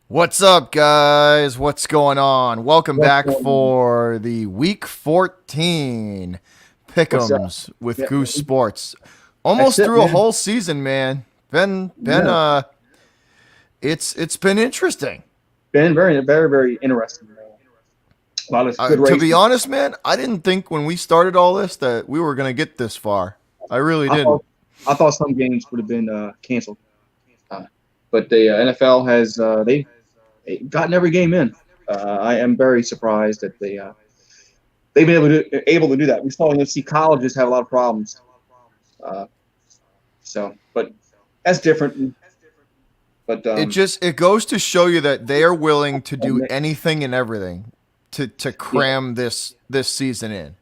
What's up, guys? What's going on? Welcome What's back going on? for the Week 14 What's up? Pick'ems with Yeah, Goose man. Sports. That's Almost it, through a man. whole season, man. Been been Yeah, it's been interesting. been very, very, very interesting. A lot of good To be racing. honest, man, I didn't think when we started all this that we were gonna get this far. I really I didn't. thought, I thought some games would have been canceled, uh, but the NFL has they gotten every game in. I am very surprised that they've been able to do that. We still going to see colleges have a lot of problems. Uh, but that's different. But It goes to show you that they are willing to do um, anything and everything to yeah, cram this season in.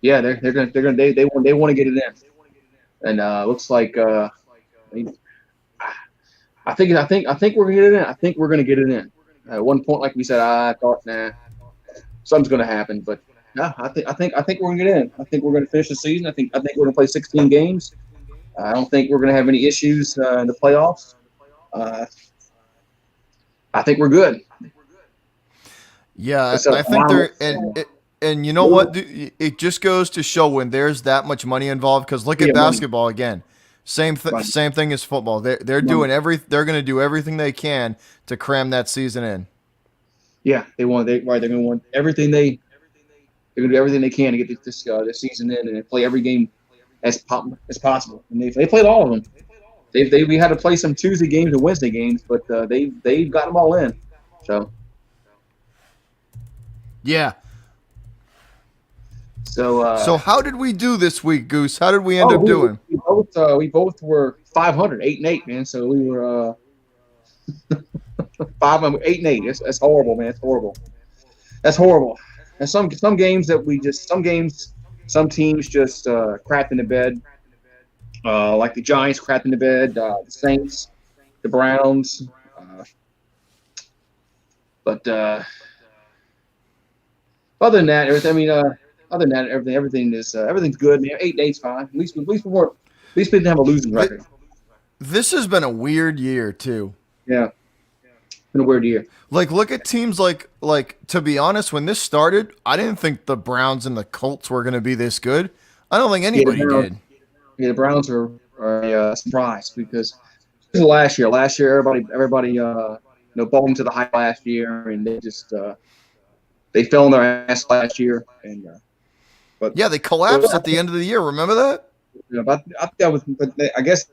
yeah, they want to get it in, and looks like I think we're gonna get it in. I think we're gonna get it in. At one point, like we said, I thought, nah, something's gonna happen, but no, I think we're gonna get in. I think we're gonna finish the season. I think we're gonna play 16 games. I don't think we're gonna have any issues in the playoffs. Uh, I think we're good. Yeah, Except I think Miles, they're and you know what? It just goes to show when there's that much money involved. Because look we at have money. basketball again. Right, Same thing as football. They're money. doing they're going to do everything they can to cram that season in. Yeah, they want they right. They're gonna want everything they're gonna do everything they can to get this season in and play every game as possible. And they played all of them. We had to play some Tuesday games and Wednesday games, but they've got them all in. So Yeah. so So how did we do this week, Goose? How did we end oh up doing? we both were 500, 8-8, man. So we were 8-8. That's horrible, man. It's horrible. That's horrible. And some games that we just some teams just crapped in the bed. Like the Giants crapped in the bed, the Saints, the Browns. But other than that, everything. I mean, other than that, everything's good, man. 8-8's fine. At least we didn't have a losing Th- record. This has been a weird year too. Yeah, been a weird year. Like look at teams like to be honest, when this started, I didn't think the Browns and the Colts were going to be this good. I don't think Yeah, the anybody Browns. did. Yeah, the Browns are a surprise because this is last year. Last year, everybody bought into the hype last year, and they fell on their ass last year. And but Yeah, they collapsed at the end of the year. Remember that? but I think that was. But I guess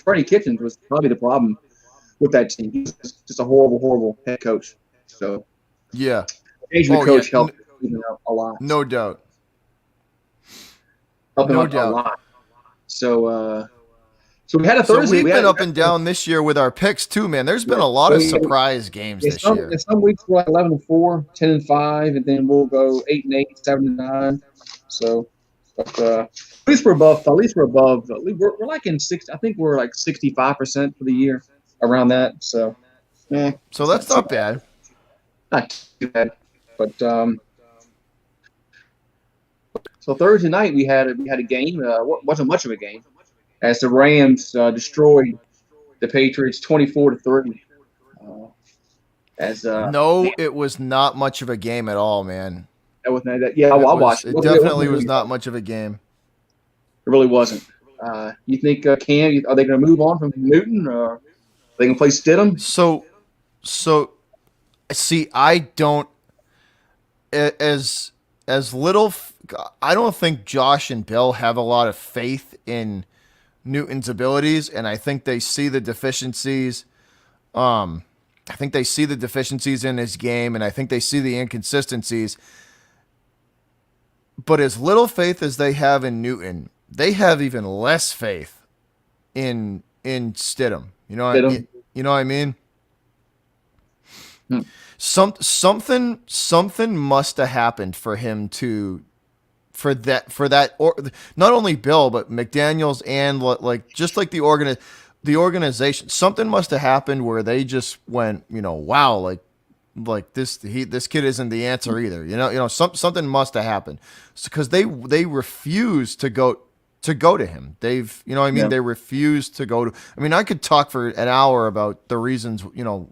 Freddie Kitchens was probably the problem with that team. He's just a horrible, horrible head coach. So Yeah. changing the Oh yeah. coach helped him out a lot. No doubt. Helped him No out a doubt. lot. So we had a So Thursday. we've been up and down this year with our picks too, man. There's been a lot So of surprise games this year. some weeks we're like 11-4, 10-5, and then we'll go 8-8, 7-9. So, but at least we're above. At least we're above. We're like in six. I think we're like 65% for the year, around that. So, So it's that's not too not bad. not too bad. But so Thursday night we had a game. Wasn't much of a game as the Rams destroyed the Patriots 24-30. Uh, as No, it was not much of a game at all, man. that was that. Yeah, It I'll was watch it definitely was not much of a game. It really wasn't. You think are they going to move on from Newton, or are they going to play Stidham? So see, I don't as as little I don't think Josh and Bill have a lot of faith in Newton's abilities, and I think they see the deficiencies. I think they see the deficiencies in his game, and I think they see the inconsistencies. But as little faith as they have in Newton, they have even less faith in Stidham. Stidham. You know what I mean? Hmm. Something must have happened for him to for that or not only Bill but McDaniels and like just like the organization, something must have happened where they just went, wow, like this kid isn't the answer either. Something must have happened because they refuse to go. to go to him. They've, you know what I mean? Yeah. They refuse to go to. I mean, I could talk for an hour about the reasons,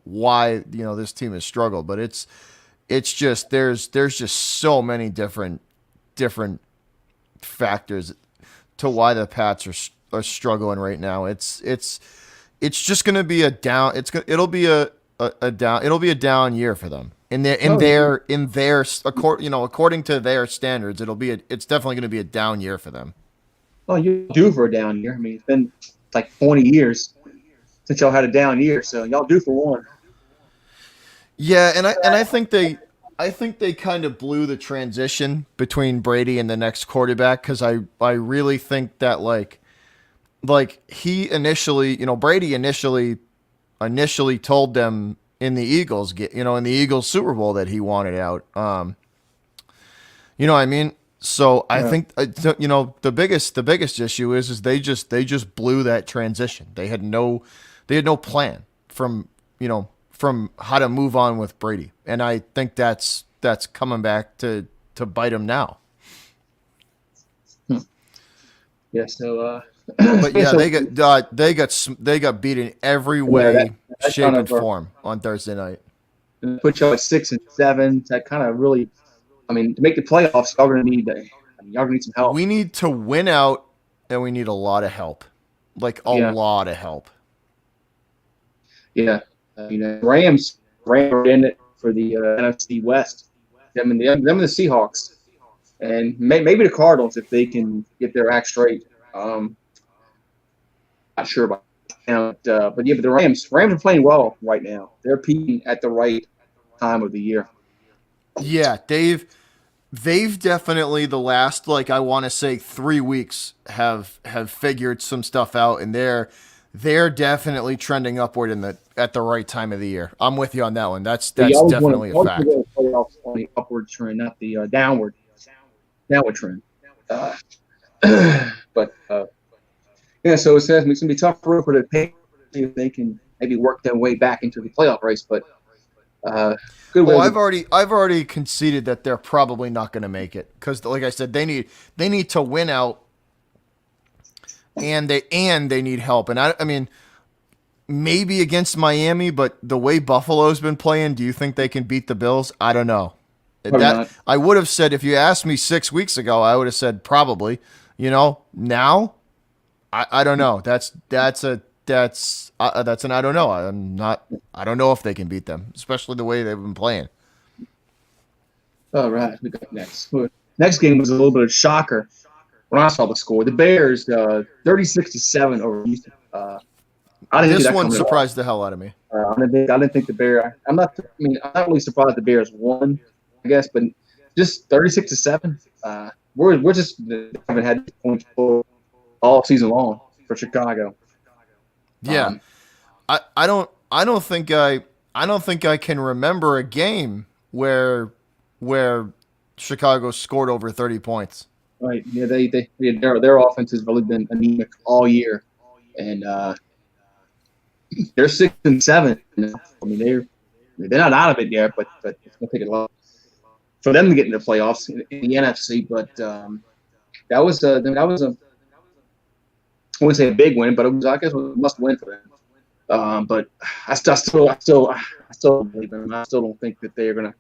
why, this team has struggled, but it's just there's just so many different factors to why the Pats are struggling right now. It's just going to be a down. It'll be a down. It'll be a down year for them. Oh, yeah. According to their standards, it's definitely going to be a down year for them. Well, you're due for a down year. I mean, it's been like 20 years since y'all had a down year, so y'all due for one. Yeah, and I think they kind of blew the transition between Brady and the next quarterback, because I really think that he initially, Brady initially told them in the Eagles Super Bowl that he wanted out. You know what I mean? So I Yeah. think the biggest issue is they just blew that transition. They had no plan from how to move on with Brady, and I think that's coming back to bite him now. Hmm. Yeah. So, But yeah. yeah, So, they got beat in every yeah, way, that kind shape, and of form on Thursday night. put y'all at 6-7. That kind of really, I mean, to make the playoffs, y'all gonna need some help. We need to win out, and we need a lot of help, like a Yeah. lot of help. Yeah. Rams are in it for the NFC West. Them and the Seahawks, and maybe the Cardinals if they can get their act straight. Not sure about but yeah, but the Rams are playing well right now. They're peaking at the right time of the year. Yeah, they've definitely the last, I want to say, 3 weeks have figured some stuff out, and they're definitely trending upward at the right time of the year. I'm with you on that one. That's But you that's always want definitely to a fact. go to playoffs on the upward trend, not the downward trend. Uh, but yeah, so it says it's gonna be tough for the Patriots if they can maybe work their way back into the playoff race. But uh, good Oh, way I've already conceded that they're probably not going to make it, because, like I said, they need to win out, and they need help. And I mean, maybe against Miami, but the way Buffalo's been playing, do you think they can beat the Bills? I don't know. probably That not. I would have said, if you asked me 6 weeks ago, I would have said probably. Now I don't know. That's an I don't know. I don't know if they can beat them, especially the way they've been playing. All right, we got next. Next game was a little bit of a shocker when I saw the score. The Bears, 36-7 over Houston. I didn't see This that one coming at all. surprised the hell out of me. I didn't think the Bears. I'm not. I mean, I'm not really surprised the Bears won. I guess, but just 36-7. We're just haven't had points all season long for Chicago. Yeah, Um, I don't think I can remember a game where Chicago scored over 30 points. right? Yeah, their offense has really been anemic all year, and they're 6-7. I mean, they're not out of it yet, but it's gonna take a lot for them to get into the playoffs in the NFC. But that was a I wouldn't say a big win, but it was, I guess, it was a must win for them. But I still don't believe them. I still don't think that they are going to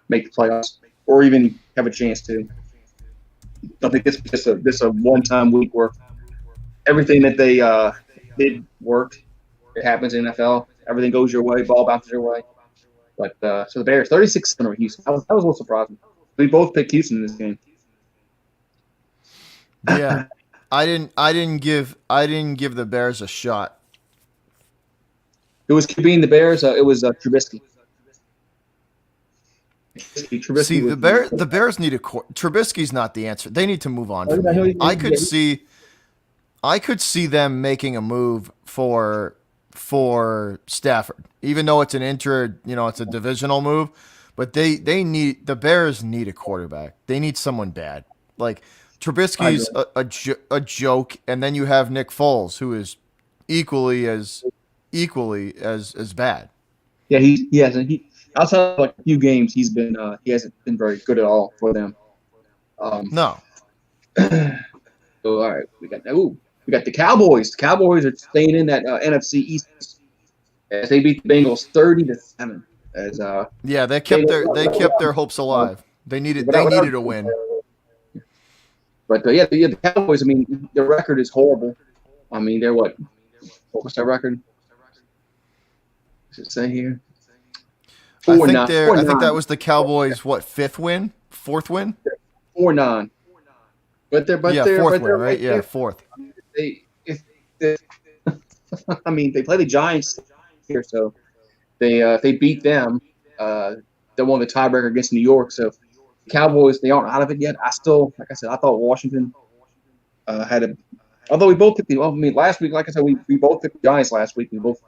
make the playoffs or even have a chance to. I think it's just a one time week where everything that they did worked. It happens in the NFL. Everything goes your way. Ball bounces your way. But so the Bears 36 over Houston. That was a little surprising. We both picked Houston in this game. Yeah, I didn't give the Bears a shot. It was being the Bears. It was Trubisky. See, Trubisky was the Bears need Trubisky's not the answer. They need to move on from him. I could see them making a move for Stafford, even though it's it's a divisional move. But the Bears need a quarterback. They need someone bad. Like, I agree. Trubisky's a joke, and then you have Nick Foles, who is equally as bad. Yeah, he hasn't. Outside of like a few games, he hasn't been very good at all for them. Um, No, but So all right, we got the Cowboys. The Cowboys are staying in that NFC East as they beat the Bengals 30-7. As Yeah, they kept their hopes alive. They without needed a win. but the Cowboys. I mean, their record is horrible. I mean, they're what? What was their record? Does it say here? I 4 think 9, they're 4 I think that 9, was the Cowboys what, fifth win? Fourth win? 4 9. Yeah, fourth But win, they're right? right Yeah, there. fourth. They if I mean they play the Giants here, so if they beat them, they won the tiebreaker against New York. So the Cowboys, they aren't out of it yet. I still, like I said, I thought Washington had a. Although we both picked the. Well, I mean, last week, like I said, we both picked the Giants last week. We both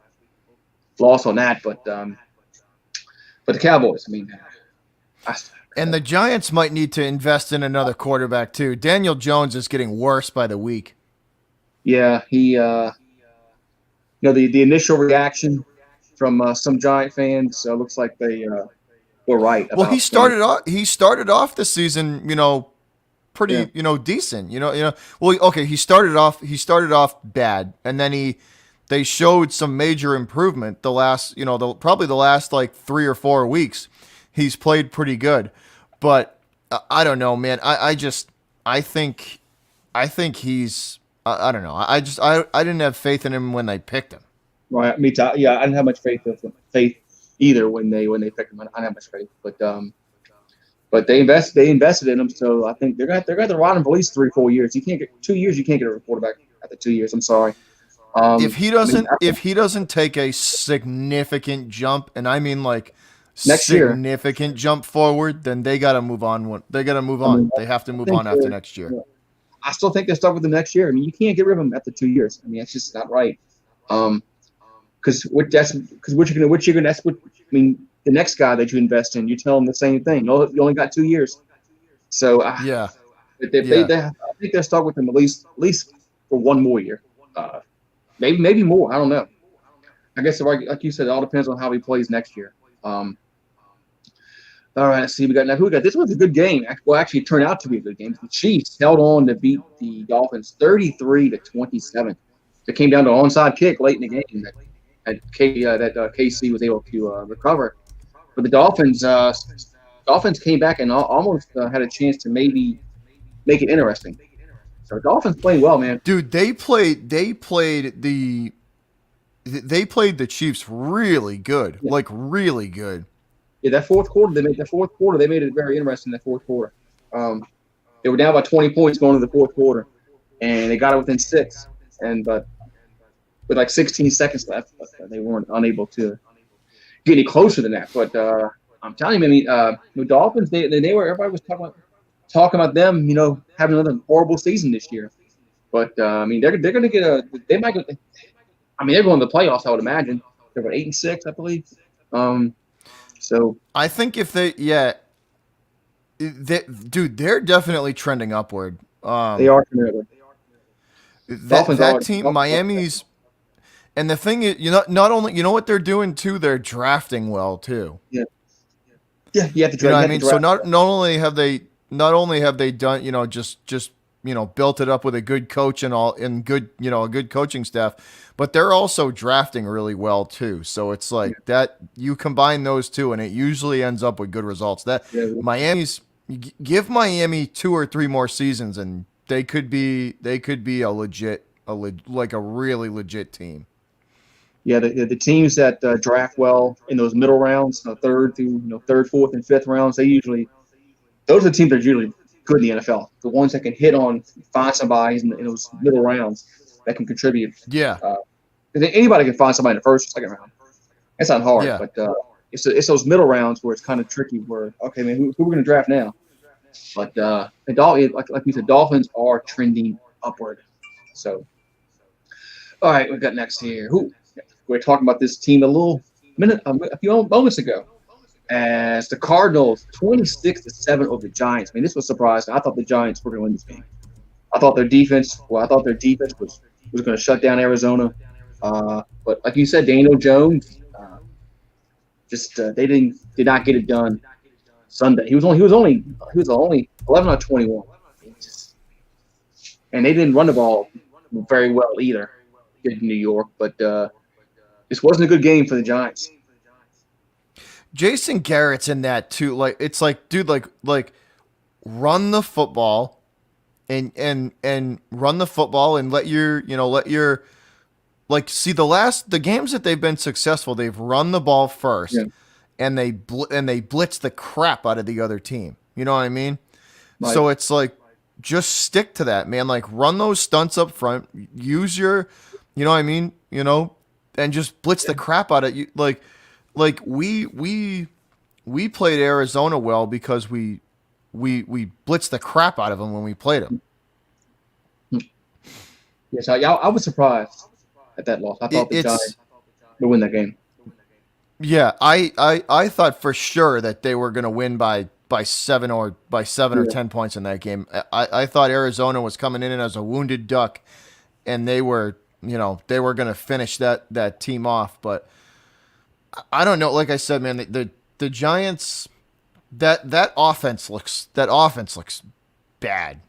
lost on that, but the Cowboys. I mean, I, And the Giants might need to invest in another quarterback too. Daniel Jones is getting worse by the week. yeah, he. The initial reaction from some Giant fans looks like they were right Well, about Daniel. he started off the season, Yeah, pretty, decent. Well, okay, he started off bad, and then they showed some major improvement the last, probably the last like 3 or 4 weeks. He's played pretty good, but I don't know, man. I think he's I don't know. I didn't have faith in him when they picked him. right. Me too. Yeah, I didn't have much faith either when they picked him. I didn't have much faith, but they invested in him, so I think they're to ride him for at least 3-4 years. You can't get 2 years. You can't get a quarterback after 2 years. I'm sorry. If he doesn't take a significant jump, and I mean like Next year, significant jump forward, then they got to move on. They got to move I mean, on. They have to I move think on after next year. I still think they're stuck with him next year. I mean, you can't get rid of him after 2 years. I mean, that's just not right. Because what you're gonna that's what I mean. The next guy that you invest in, you tell him the same thing. No, you only got 2 years. So Yeah, I think they're stuck with him at least for one more year. Maybe more. I don't know. I guess like you said, it all depends on how he plays next year. All right, let's see. Who we got? This was a good game. Well, actually, it turned out to be a good game. The Chiefs held on to beat the Dolphins 33-27. It came down to an onside kick late in the game that KC was able to recover. But the Dolphins came back and almost had a chance to maybe make it interesting. So the Dolphins played well, man. dude, they played the Chiefs really good, Yeah. like really good. Yeah, that fourth quarter, they made it very interesting. That fourth quarter, they were down by 20 points going to the fourth quarter, and they got it within 6. But with like 16 seconds left, they weren't unable to get any closer than that. But I'm telling you, I mean, the Dolphins, everybody was talking about them, having another horrible season this year. But I mean, they're going to they might go. I mean, they're going to the playoffs. I would imagine they're about 8-6, I believe. So I think if dude, they're definitely trending upward. they are familiar. That team, Miami's, and the thing is, not only what they're doing too, they're drafting well too. Yeah, you have to draft. You know what I mean? So not only have they done, just built it up with a good coach and good, a good coaching staff, but they're also drafting really well too. So it's like that you combine those two and it usually ends up with good results. Give Miami 2 or 3 more seasons and they could be like a really legit team. Yeah, the teams that draft well in those middle rounds, third, 4th, and 5th rounds, those are the teams that are usually good in the NFL. The ones that can find somebody in those middle rounds that can contribute. Yeah. Anybody can find somebody in the first or second round. That's not hard, Yeah. but it's those middle rounds where it's kind of tricky. Where okay, man, who we're going to draft now? But like we said, Dolphins are trending upward. So, all right, we got next here. We're talking about this team a few moments ago. As the Cardinals 26-7 over the Giants. I mean, this was surprising. I thought the Giants were going to win this game. I thought their defense was going to shut down Arizona. But like you said, Daniel Jones, they did not get it done Sunday. He was only 11 out of 21. and they didn't run the ball very well either in New York. But this wasn't a good game for the Giants. Jason Garrett's in that too. Like it's like, dude, like run the football and run the football and let your like see the games that they've been successful, they've run the ball first Yeah, and they blitz the crap out of the other team. You know what I mean? right. So it's like just stick to that, man. Like run those stunts up front, use your, you know what I mean, and just blitz the crap out of you. Like we played Arizona well because we blitzed the crap out of them when we played them. Yes, I was surprised at that loss. I thought the It's Giants would win that game. yeah, I thought for sure that they were going to win by 7 or Yeah. 10 points in that game. I thought Arizona was coming in as a wounded duck, and they were going to finish that team off. But I don't know. Like I said, man, the Giants that offense looks bad.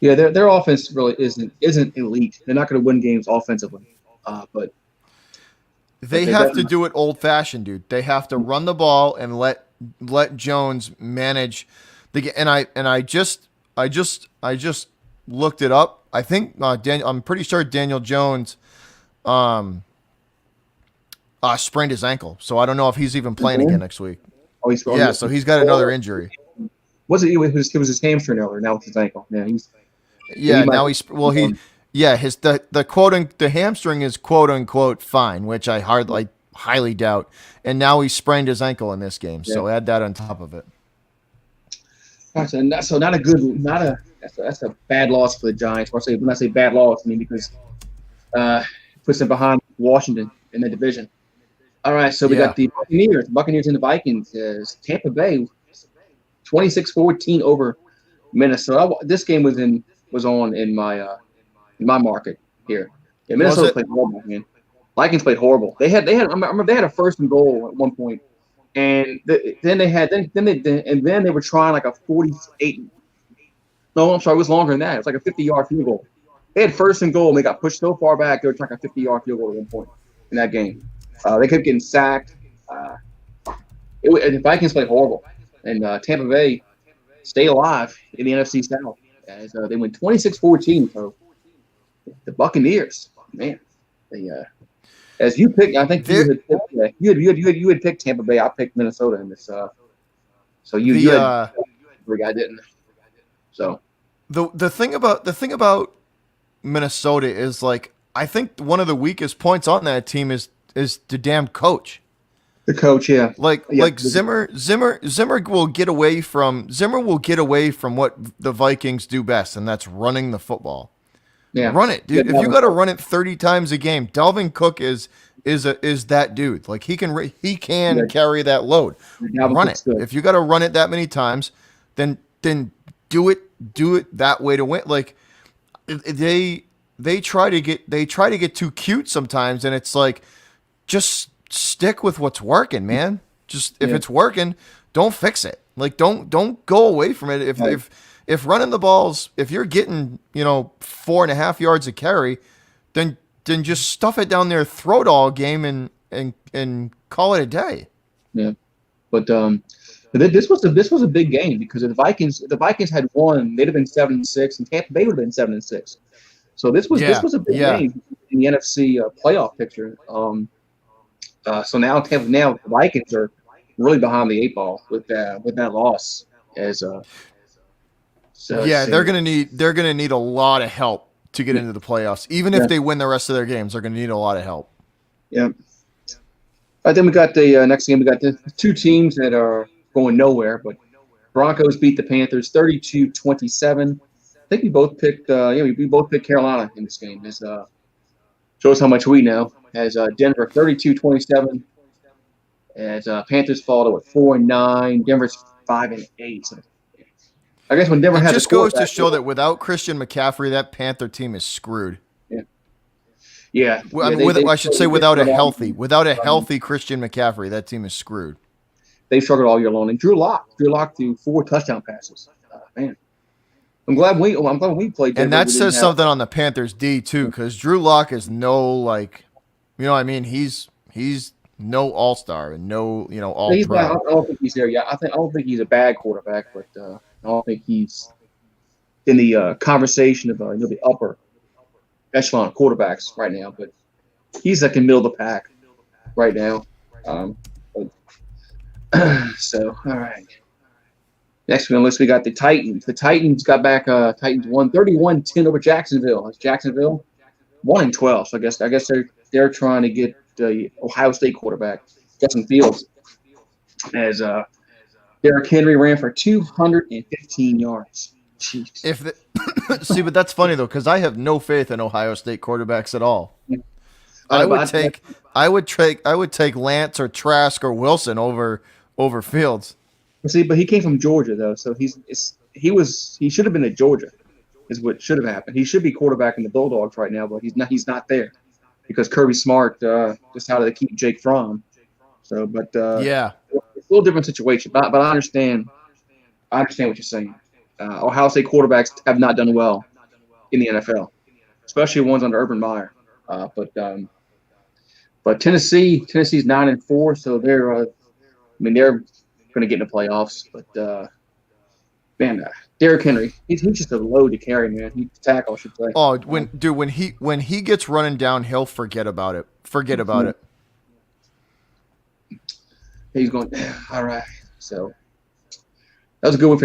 Yeah, their offense really isn't elite. They're not going to win games offensively, but They they have to definitely do it old fashioned, dude. They have to run the ball and let Jones manage I just looked it up. I think I'm pretty sure Daniel Jones um sprained his ankle, so I don't know if he's even playing again next week. oh he's Yeah, so he's got another injury. was it was his hamstring earlier. Now it's his ankle. Yeah, he Yeah, might. now his the hamstring is quote unquote fine, which I highly doubt. And now he sprained his ankle in this game, Yeah. so add that on top of it. So not a good, not a that's a bad loss for the Giants. When I say bad loss, I mean because it puts them behind Washington in the division. All right, so we Yeah. got the Buccaneers and the Vikings. Tampa Bay 26-14 over Minnesota. This game was on in my market here. Yeah, Was Minnesota it? played horrible, man. Vikings played horrible. I remember they had a first and goal at one point, and then they were trying like a 48. No, I'm sorry, it was longer than that. It was like a 50-yard field goal. They had first and goal, and they got pushed so far back they were trying a 50-yard field goal at one point in that game. They kept getting sacked. And the Vikings played horrible, and Tampa Bay stayed alive in the NFC South as they went 26-14. So the Buccaneers, man, they as you picked, I think There you had picked Tampa Bay. I picked Minnesota in this. So you the had I didn't. So the thing about Minnesota is like I think one of the weakest points on that team is the damn coach. the coach, yeah, yeah, Like Zimmer will get away from what the Vikings do best, and that's running the football. yeah, Run it, yeah, dude. If you got to run it 30 times a game, Dalvin Cook is that dude. Like he can yeah, carry that load. Dalvin Run Cook's it. good. If you got to run it that many times, then do it that way to win. Like they try to get too cute sometimes, and it's like just stick with what's working, man. Just if Yeah, it's working, don't fix it. Like don't go away from it. right. If running the balls, if you're getting 4.5 yards a carry, then just stuff it down their throat all game and call it a day. Yeah, but this was a big game because if the Vikings had won, they'd have been 7-6, and Tampa Bay would have been 7-6. So this Yeah, was a big yeah, game in the NFC playoff picture. So now the Vikings are really behind the eight ball with that loss. As so yeah. it's They're gonna need a lot of help to get into the playoffs. Even yeah, if they win the rest of their games, they're gonna need a lot of help. yeah. Then we got the next game. We got the two teams that are going nowhere, but Broncos beat the Panthers 32-27. I think we both picked we both picked Carolina in this game. This shows how much we know. As Denver 32-27, as Panthers fall to 4-9. Denver's 5-8. So I guess when Denver It has a just goes to quarterback, show that without Christian McCaffrey, that Panther team is screwed. yeah, yeah, Well, I yeah, mean, I should say they without a healthy Christian McCaffrey, that team is screwed. struggled all year long. And Drew Lock threw 4 touchdown passes. Man, I'm glad when we played And Denver, that we didn't says have. something on the Panthers D too, because Drew Lock is no like, you know, what I mean, he's no All Star and no, you know, All He's not. Pro. I don't think he's there yet. I don't think he's a bad quarterback, but I don't think he's in the conversation of the upper echelon quarterbacks right now. But he's like in the middle of the pack right now. Um, so all right. Next on the list, we got the Titans. The Titans got back. Titans won 31-10 over Jacksonville. That's Jacksonville 1-12. So I guess they're trying to get the Ohio State quarterback Justin Fields as Derrick Henry ran for 215 yards. Jeez. If the, see, but that's funny though, because I have no faith in Ohio State quarterbacks at all. I, I would take Lance or Trask or Wilson over Fields. see, but he came from Georgia though, so he should have been at Georgia, is what should have happened. He should be quarterbacking the Bulldogs right now, but he's not. He's not there because Kirby Smart decided to keep Jake Fromm. So, but Yeah, it's a little different situation. But I understand. I understand what you're saying. Ohio State quarterbacks have not done well in the NFL, especially ones under Urban Meyer. But Tennessee's 9-4, so they're they're going to get in the playoffs. But man, Derrick Henry, he's just a load to carry, man. He's tackle, I should say. oh, when he gets running downhill, forget about it. Forget about it. He's going all right. So that was a good one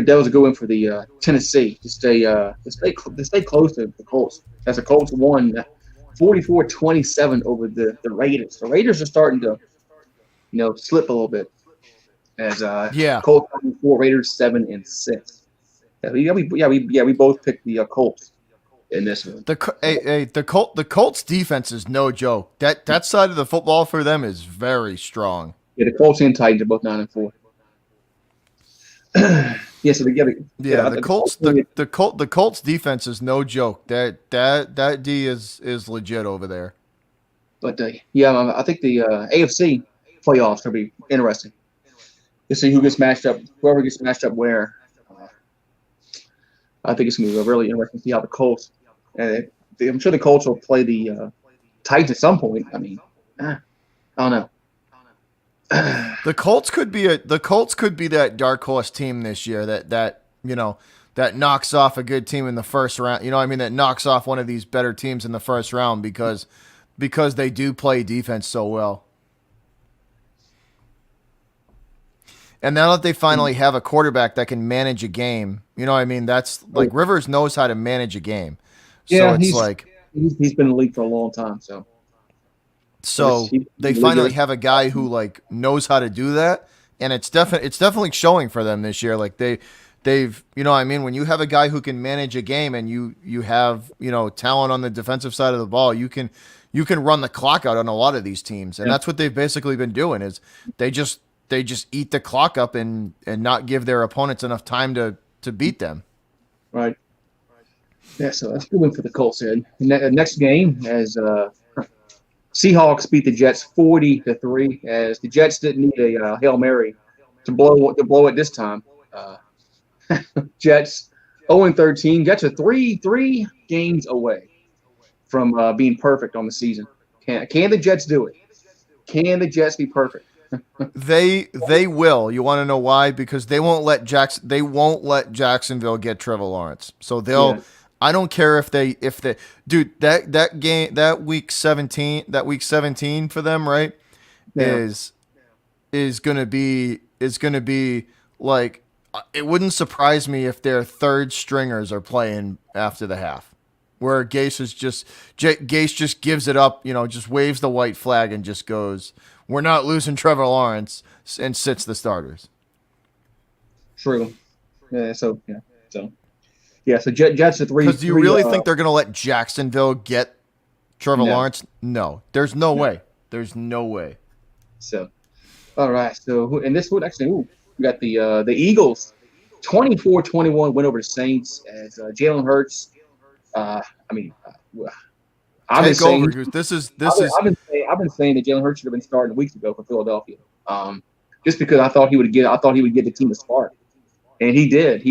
for the Tennessee to stay close to the Colts. As the Colts won 44-27 over the Raiders. The Raiders are starting to slip a little bit. As Yeah. Colts 4, Raiders 7-6. We both picked the Colts in this one. The Colts defense is no joke. That side of the football for them is very strong. Yeah, the Colts and Titans are both 9-4. Yeah, so the Colts defense is no joke. That D is legit over there. But I think the AFC playoffs will be interesting. To see who gets matched up, whoever gets matched up where. I think it's going to be really interesting to see how the Colts. And I'm sure the Colts will play the Titans at some point. I mean, I don't know. The Colts could be that dark horse team this year that knocks off a good team in the first round. You know what I mean? That knocks off one of these better teams in the first round because they do play defense so well. And now that they finally have a quarterback that can manage a game, you know what I mean? That's like Rivers knows how to manage a game. So Yeah, he's been in the league for a long time, So they finally have a guy who like knows how to do that, and it's definitely showing for them this year. Like they've you know what I mean, when you have a guy who can manage a game and you have talent on the defensive side of the ball, you can run the clock out on a lot of these teams, and that's what they've basically been doing is they just eat the clock up and not give their opponents enough time to beat them. Right. Yeah, so that's a good win for the Colts. And next game, as Seahawks beat the Jets 40-3, as the Jets didn't need a Hail Mary to blow it this time. Jets 0-13. Jets are three games away from being perfect on the season. Can the Jets do it? Can the Jets be perfect? They will. You want to know why? Because they won't let Jacksonville get Trevor Lawrence. So they'll. Yeah. I don't care if they dude that game that week 17 for them, right? Yeah. is gonna be like, it wouldn't surprise me if their third stringers are playing after the half, where Gase just gives it up, just waves the white flag and just goes, "We're not losing Trevor Lawrence," and sits the starters. True. So Jets are 3. Because do you really think they're going to let Jacksonville get Trevor Lawrence? No. There's no way. There's no way. So, all right. So, and this would actually, we got the Eagles 24-21 win over the Saints as Jalen Hurts. I've been saying this is. I've been saying that Jalen Hurts should have been starting weeks ago for Philadelphia. Just because I thought he would get the team to spark, and he did.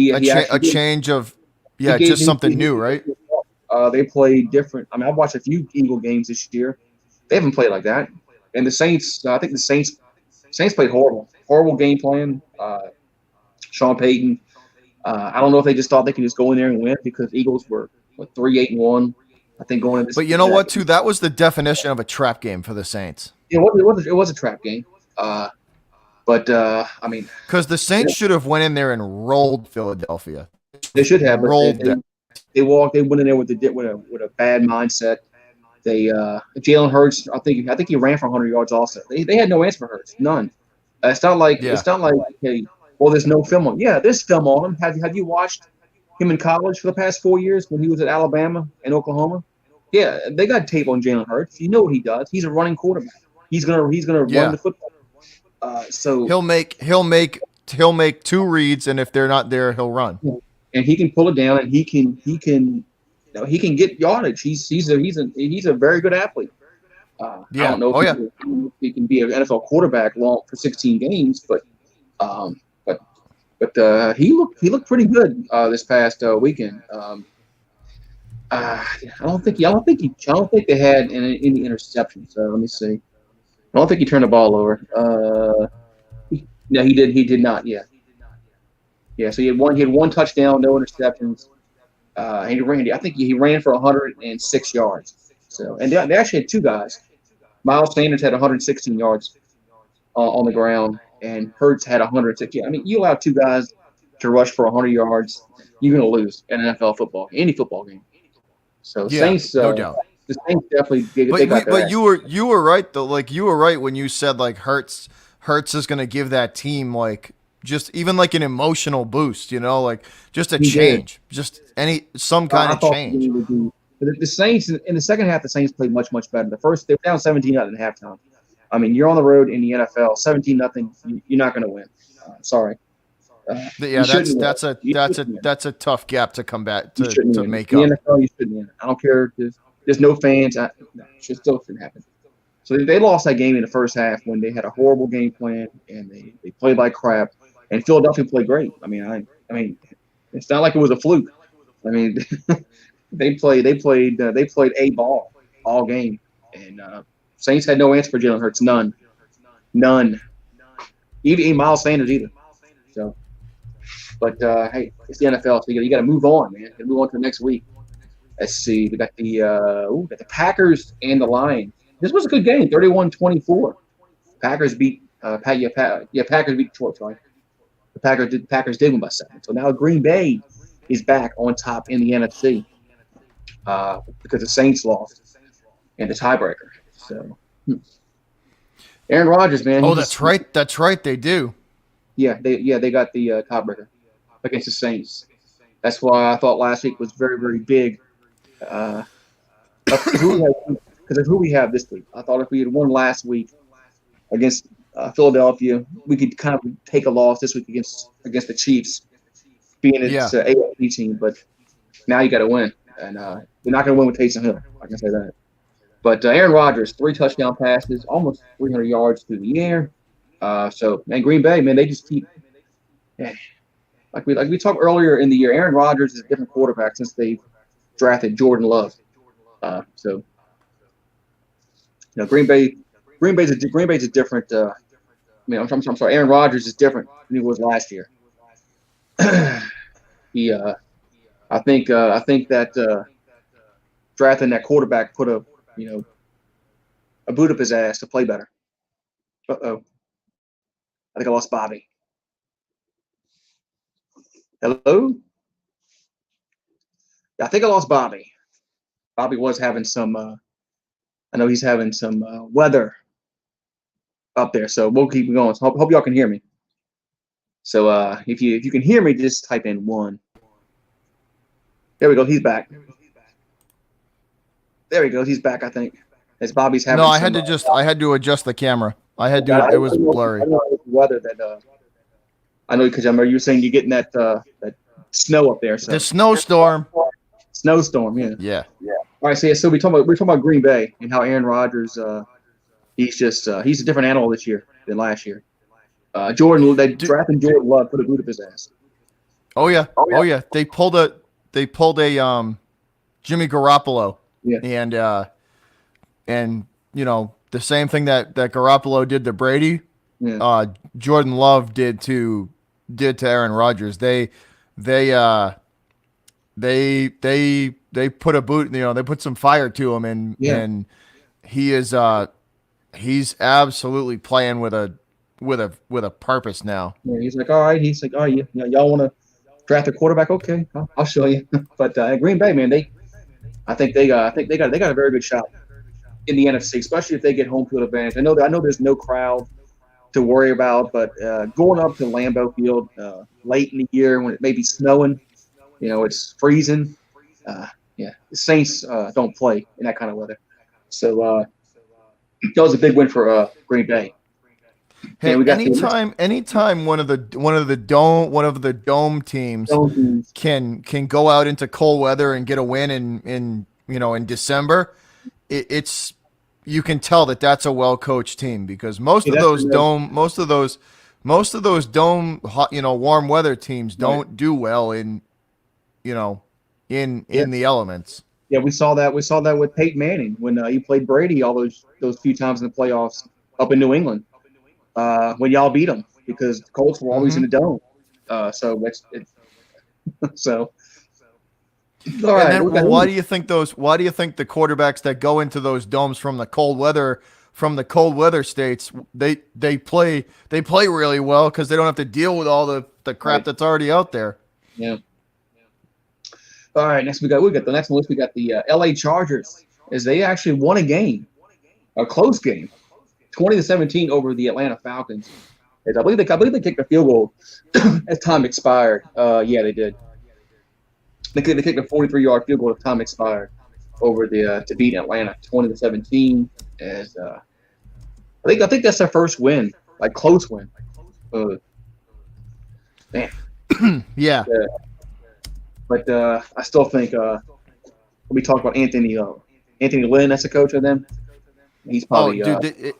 Yeah, gave just him. something new, right? They played different. I mean, I've watched a few Eagle games this year. They haven't played like that. And the Saints, I think the Saints played horrible game plan. Sean Payton. I don't know if they just thought they could just go in there and win because Eagles were 3-8-1. I think going into But you this know that what, too? That was the definition of a trap game for the Saints. it was a trap game. But I mean, Because the Saints should have went in there and rolled Philadelphia. they should have, but Rolled them. they went in there with a bad mindset. They Jalen Hurts, I think he ran for 100 yards also. They had no answer for Hurts, none. Yeah. It's not like hey, well, there's no film on. Yeah, there's film on him. Have you watched him in college for the past 4 years when he was at Alabama and Oklahoma? Yeah, they got tape on Jalen Hurts. You know what he does. He's a running quarterback. He's gonna run Yeah. the football. So He'll make two reads, and if they're not there, he'll run. and he can pull it down, and he can get yardage. He's a very good athlete. I Yeah. don't know Oh, yeah. if he can be an NFL quarterback long for 16 games, but um, he looked pretty good this past weekend. I don't think they had any interceptions. So let me see. I don't think he turned the ball over. No, he did. He did not. Yeah, yeah. So he had one touchdown, no interceptions. I think he ran for 106 yards. So, and they actually had two guys. Miles Sanders had 116 yards on the ground, and Hurts had 160. I mean, you allow two guys to rush for 100 yards, you're going to lose in NFL football, any football game. So Yeah. Saints, No doubt. the Saints definitely they But got their ass. you were right though. Like you were right when you said like Hurts is gonna give that team like just even like an emotional boost. You know, like just a He did. change, just some kind I of thought change. he would do. The Saints in the second half, the Saints played much better. The first they were down 17-0 at halftime. I mean, you're on the road in the NFL, 17-0. You're not going to win. Sorry. Yeah, You shouldn't win. You that's shouldn't win. a tough gap to combat You shouldn't to win. make In the up. NFL, you shouldn't win. I don't care. There's no fans. No, it still shouldn't happen. So they lost that game in the first half when they had a horrible game plan and they played like crap. And Philadelphia played great. I mean, it's not like it was a fluke. I mean, they played a ball all game, and Saints had no answer for Jalen Hurts. None. Even Miles Sanders either. So, but hey, it's the NFL, so you got to move on, man. You got to move on to the next week. Let's see. We got the Packers and the Lions. This was a good game, 31-24. Packers beat Packers beat Detroit. Sorry, the Packers did win by 7. So now Green Bay is back on top in the NFC because the Saints lost and the tiebreaker. So Aaron Rodgers, man. Oh, that's right. That's right. They do. Yeah, they got the tiebreaker against the Saints. That's why I thought last week was very, very big. Because of who we have this week. I thought if we had won last week against Philadelphia, we could kind of take a loss this week against the Chiefs, being it's an AFC team. But now you got to win, and you're not going to win with Taysom Hill. I can say that. But Aaron Rodgers, 3 touchdown passes, almost 300 yards through the air. Man, Green Bay, man, they just keep. Yeah, like we talked earlier in the year, Aaron Rodgers is a different quarterback since they drafted Jordan Love. Green Bay's a different. I'm sorry. Aaron Rodgers is different than he was last year. I think that drafting that quarterback put a boot up his ass to play better. I think I lost Bobby. Hello? I think I lost Bobby. Bobby was having some. I know he's having some weather up there, so we'll keep going. So hope y'all can hear me. So if you can hear me, just type in 1. There we go. He's back. There he goes. He's back. I think. As Bobby's having. No, I had to adjust the camera. I had to. It was blurry. I know it was weather that. I know because I remember you were saying you're getting that snow up there. So The snowstorm. snowstorm. Yeah. Yeah. All right. So we're talking about Green Bay and how Aaron Rodgers. He's a different animal this year than last year. Drafting Jordan Love put a boot up his ass. Oh yeah. They pulled they pulled a Jimmy Garoppolo, Yeah, and you know the same thing that Garoppolo did to Brady, yeah, uh, Jordan Love did to Aaron Rodgers. They they put a boot, they put some fire to him, yeah. and he is he's absolutely playing with a purpose now. Yeah, he's like, all right. He's like, oh, y'all want to draft a quarterback? Okay, I'll show you. But Green Bay, man, I think they got a very good shot in the NFC, especially if they get home field advantage. I know there's no crowd to worry about, but going up to Lambeau Field late in the year when it may be snowing, it's freezing. Uh, yeah, the Saints don't play in that kind of weather, so that was a big win for Green Bay. And Hey, we got the next anytime one of the dome teams Dolphins. can go out into cold weather and get a win in December, it's you can tell that that's a well coached team, because most Yeah, of that's those dome hot, warm weather teams right. don't do well you know Yeah, in the elements. yeah, we saw that. We saw that with Peyton Manning when he played Brady all those few times in the playoffs up in New England when y'all beat them because the Colts were always in Hmm. the dome. So that's it. So all And right, then, we got why do you think the quarterbacks that go into those domes from the cold weather states, they play really well because they don't have to deal with all the crap right. that's already out there. Yeah. All right. Next we got the next one. We got the L.A. Chargers as they actually won a game, a close game, 20-17 over the Atlanta Falcons. As I believe they kicked a field goal as time expired. Yeah, they did. They kicked a 43-yard field goal as time expired over the to beat Atlanta 20-17. As I think that's their first win, like close win. Uh, man, Yeah. yeah. But I still think we talked about Anthony Lynn. That's the coach of them. He's Oh, probably dude,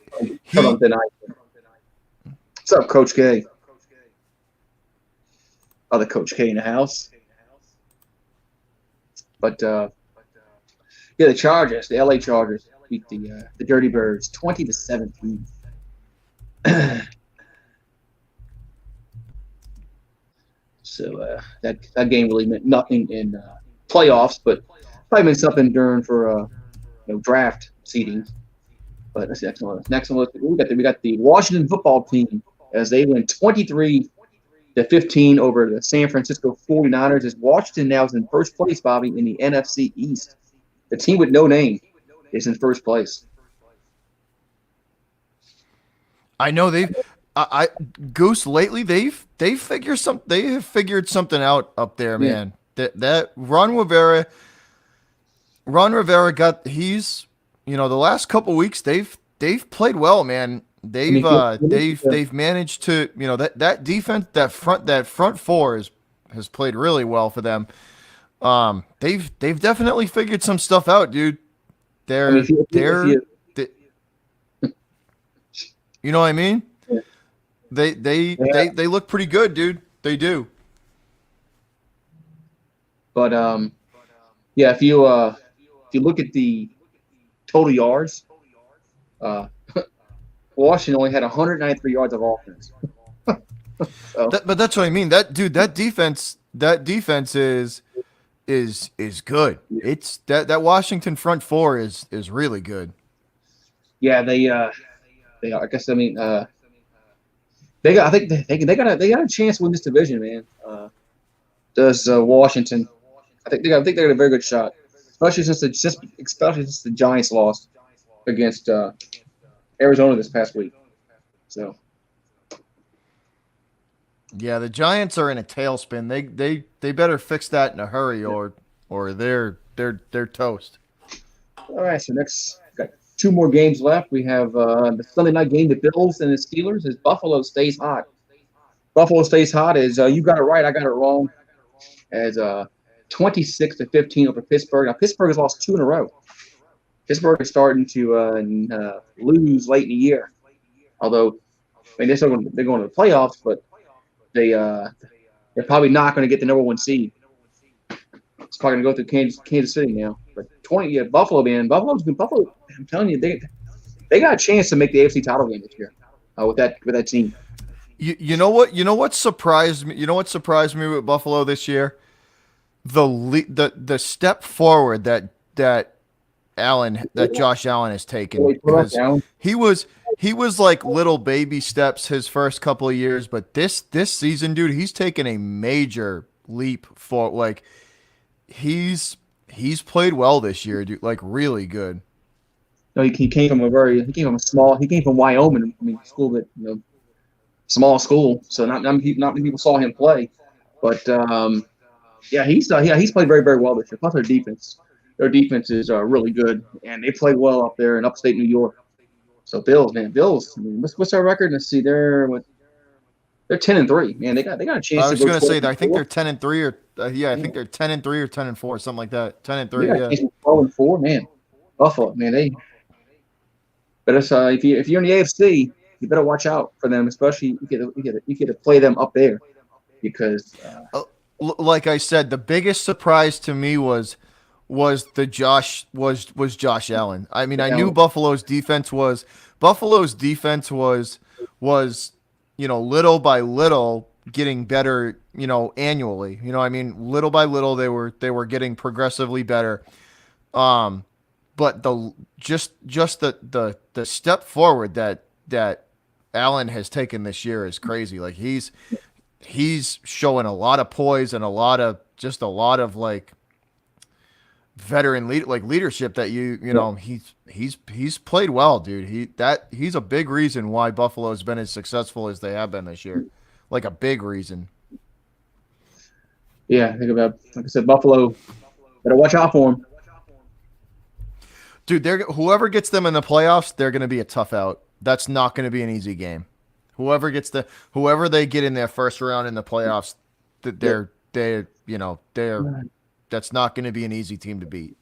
put on he. thin ice. What's up, Coach K? Other Coach K in the house. But yeah, the Chargers, the LA Chargers, beat the Dirty Birds 20-17. So that game really meant nothing in playoffs, but probably meant something during for draft seedings. But that's the next one. Next one, we got the Washington football team as they win 23-15 over the San Francisco 49ers. As Washington now is in first place, Bobby, in the NFC East. The team with no name is in first place. I know I Goose lately they have figured something out up there, Yeah, man. That Ron Rivera got he's the last couple weeks they've played well, man. I They've mean, uh they've managed to, that defense, that front four has played really well for them. They've definitely figured some stuff out, dude. I mean, They're they're they, you know what I mean? yeah, They look pretty good, dude. They do. but yeah, if you look at the total yards, uh, Washington only had 193 yards of offense. So But that's what I mean. That defense is good. It's that Washington front four is really good. yeah, they I guess I mean I think they got a chance to win this division, man. Does Washington? I think they got a very good shot, especially since the Giants lost against Arizona this past week. So Yeah, the Giants are in a tailspin. They better fix that in a hurry, or they're toast. all right, so next got two more games left. We have the Sunday night game, the Bills and the Steelers. As Buffalo stays hot. Buffalo stays hot. As you got it right, I got it wrong. As 26-15 over Pittsburgh. Now Pittsburgh has lost two in a row. Pittsburgh is starting to lose late in the year. Although, I mean, they're going to the playoffs, but they're probably not going to get the number one seed. It's probably gonna go through Kansas City now. But 20, yeah, Buffalo, man, Buffalo. I'm telling you, they got a chance to make the AFC title game this year with that team. You know what surprised me? You know what surprised me with Buffalo this year? The step forward that Josh Allen has taken, Really put up because down. he was like little baby steps his first couple of years, but this season, dude, he's taken a major leap for, like, he's played well this year, dude, like really good. No, he came from a small he came from Wyoming. I mean, school that small school, so not many people saw him play. But he's played very very well this year. Plus their defense is really good, and they play well up there in upstate New York. So Bills, man, Bills. I mean, what's their record? Let's see, they're 10-3. Man, they got a chance I to was go gonna 12 say that and I think 4. they're 10-3, or yeah, I Yeah, think they're 10-3 or 10-4, something like that. ten and they three, got a yeah. chance to go 12-4. Man, Buffalo, man, they better. If you're in the AFC, you better watch out for them, especially you get to play them up there because Like I said, the biggest surprise to me was Josh Allen. I mean, I knew Allen. Buffalo's defense was little by little getting better, annually. I mean, little by little they were getting progressively better. Um, but just the step forward that Allen has taken this year is crazy. Like, he's showing a lot of poise and a lot of like leadership that he's played well, dude. He's a big reason why Buffalo's been as successful as they have been this year. Like, a big reason. Yeah, think about like I said, Buffalo. Better watch out for them. Dude, whoever gets them in the playoffs, they're going to be a tough out. That's not going to be an easy game. Whoever they get in their first round in the playoffs, that Yep. they're that's not going to be an easy team to beat.